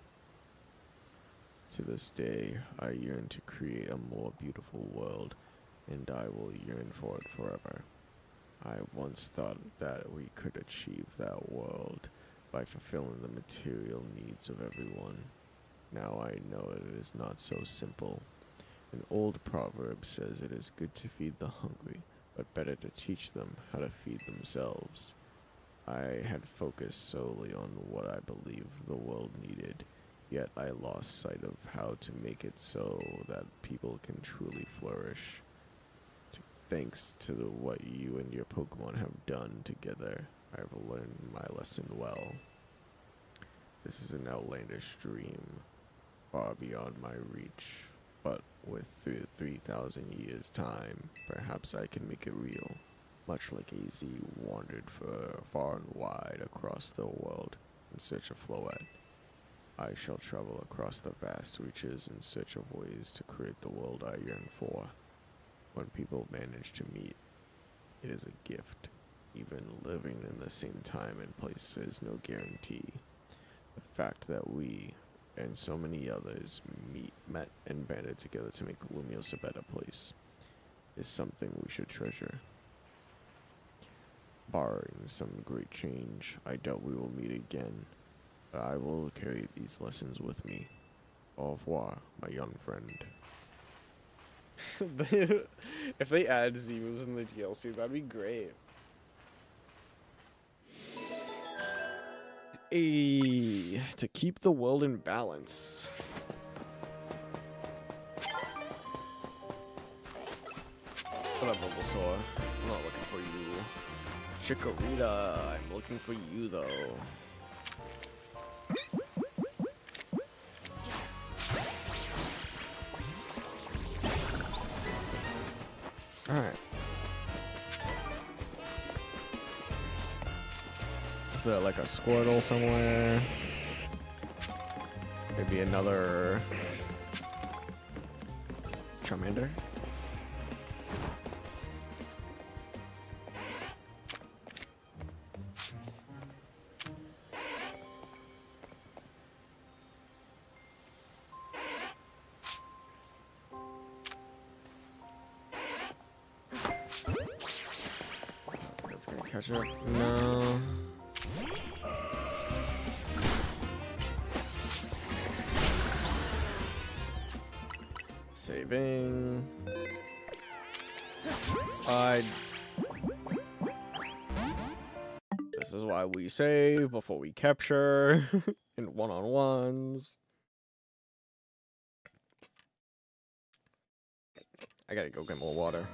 To this day, I yearn to create a more beautiful world, and I will yearn for it forever. I once thought that we could achieve that world by fulfilling the material needs of everyone. Now I know it is not so simple. An old proverb says it is good to feed the hungry, but better to teach them how to feed themselves. I had focused solely on what I believed the world needed, yet I lost sight of how to make it so that people can truly flourish. Thanks to what you and your Pokemon have done together, I've learned my lesson well. This is an outlandish dream, far beyond my reach, but with 3,000 years' time, perhaps I can make it real. Much like AZ wandered far and wide across the world in search of Floette, I shall travel across the vast reaches in search of ways to create the world I yearn for. When people manage to meet, it is a gift. Even living in the same time and place is no guarantee. The fact that we, and so many others, met and banded together to make Lumios a better place is something we should treasure. Barring some great change, I doubt we will meet again, but I will carry these lessons with me. Au revoir, my young friend. If they add Z moves in the DLC, that'd be great. To keep the world in balance. What up, Bulbasaur? I'm not looking for you. Chikorita, I'm looking for you though. Alright. Is there like a Squirtle somewhere? Maybe another Charmander? gonna catch up. No. Saving. This is why we save before we capture in one-on-ones. I gotta go get more water.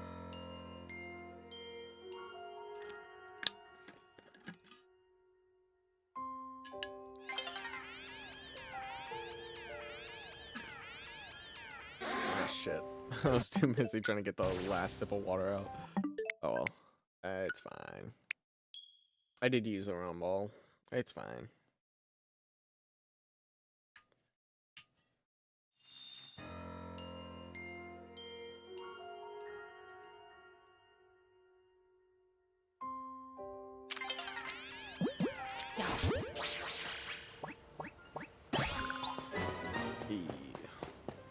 Ah, shit. I was too busy trying to get the last sip of water out. Oh well. It's fine. I did use a round ball. It's fine.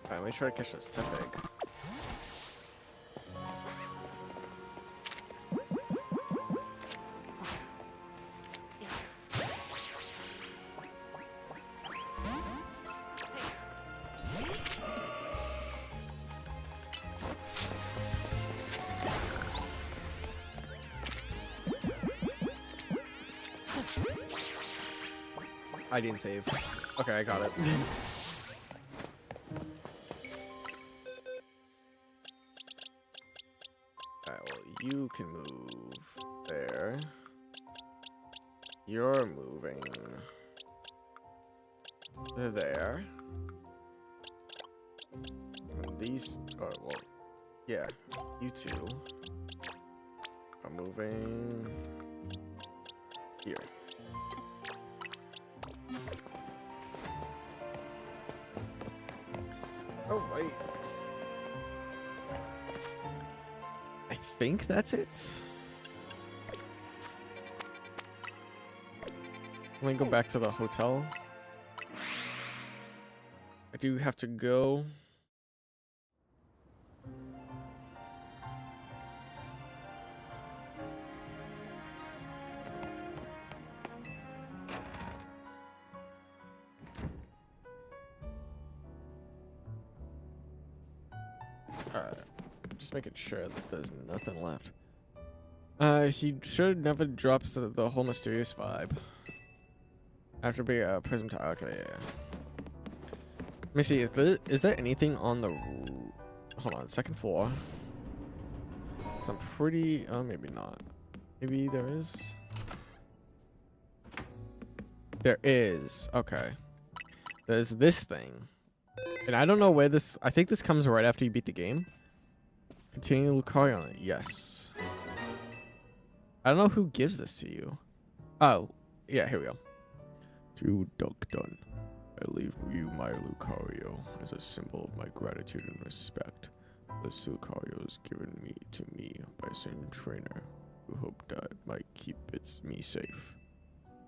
Alright, let me try to catch this tough egg. I didn't save. Okay, I got it. Alright, well, you can move there. You're moving there. And these are, well, yeah, you two are moving here. Oh, right. I think that's it. Let me go back to the hotel. I do have to go. Alright. Just making sure that there's nothing left. He should never drops the whole mysterious vibe. After being a prism tower. Okay, yeah. Let me see. Is there anything on the? Hold on, second floor. So I'm pretty. Oh, maybe not. Maybe there is. There is. Okay. There's this thing, and I don't know where this. I think this comes right after you beat the game. Continue Lucario on it. Yes. I don't know who gives this to you. Oh, yeah. Here we go. To Dunkdun, I leave you my Lucario as a symbol of my gratitude and respect. This Lucario is given to me by a certain trainer who hoped that it might keep me safe.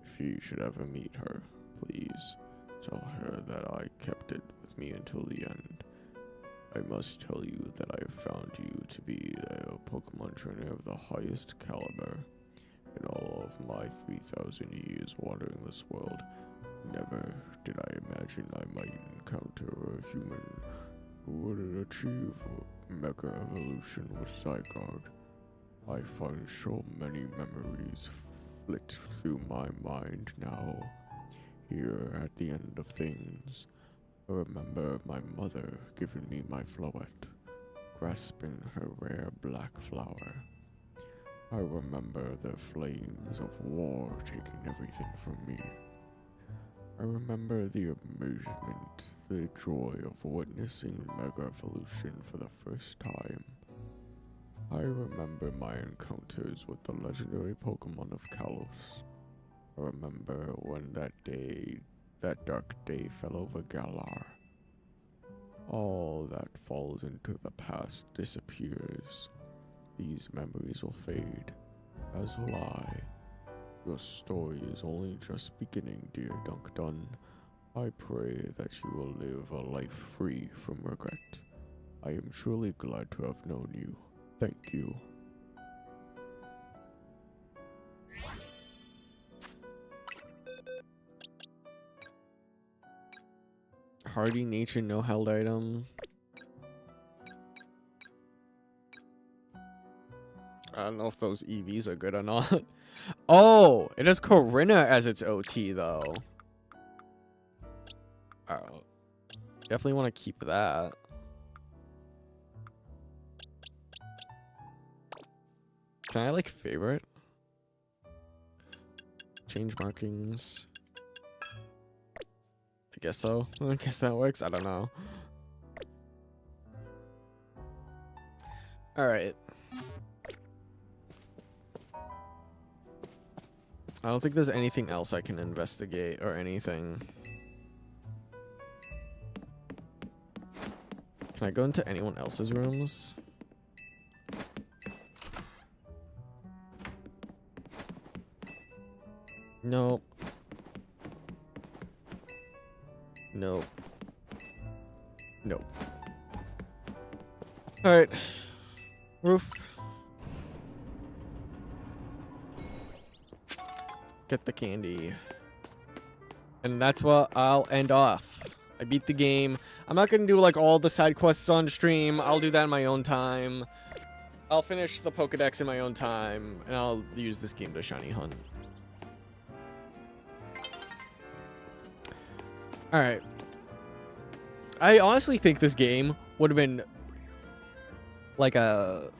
If you should ever meet her, please tell her that I kept it with me until the end. I must tell you that I have found you to be a Pokemon trainer of the highest caliber. In all of my 3,000 years wandering this world, never did I imagine I might encounter a human who would achieve Mega Evolution with Zygarde. I find so many memories flit through my mind now. Here at the end of things, I remember my mother giving me my Floette, grasping her rare black flower. I remember the flames of war taking everything from me. I remember the amusement, the joy of witnessing Mega Evolution for the first time. I remember my encounters with the legendary Pokemon of Kalos. I remember when that dark day fell over Galar. All that falls into the past disappears. These memories will fade, as will I. Your story is only just beginning, dear Dunkdun. I pray that you will live a life free from regret. I am truly glad to have known you. Thank you. Hardy Nature no held item. I don't know if those EVs are good or not. Oh, it has Corinna as its OT though. Oh, definitely want to keep that. Can I like favorite? Change markings. I guess so. I guess that works. I don't know. All right. I don't think there's anything else I can investigate or anything. Can I go into anyone else's rooms? Nope. Nope. Nope. Alright. Roof. Get the candy. And that's what I'll end off. I beat the game. I'm not gonna do like all the side quests on stream. I'll do that in my own time. I'll finish the Pokedex in my own time. And I'll use this game to shiny hunt. Alright. I honestly think this game would have been like a...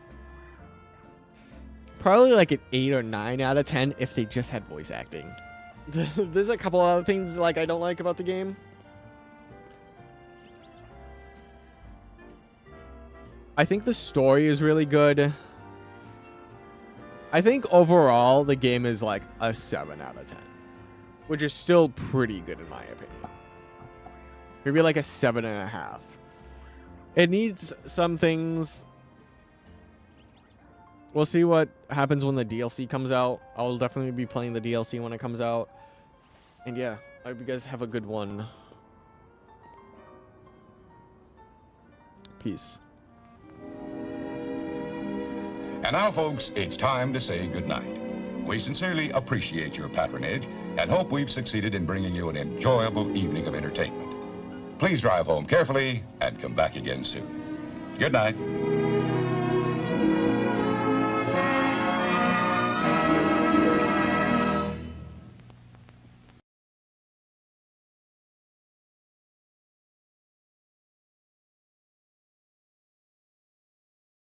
probably like an 8 or 9 out of 10 if they just had voice acting. There's a couple other things like I don't like about the game. I think the story is really good. I think overall the game is like a 7 out of 10. Which is still pretty good in my opinion. Maybe like a 7.5. It needs some things. We'll see what happens when the DLC comes out. I'll definitely be playing the DLC when it comes out. And yeah, I hope you guys have a good one. Peace. And now, folks, it's time to say goodnight. We sincerely appreciate your patronage and hope we've succeeded in bringing you an enjoyable evening of entertainment. Please drive home carefully and come back again soon. Good night.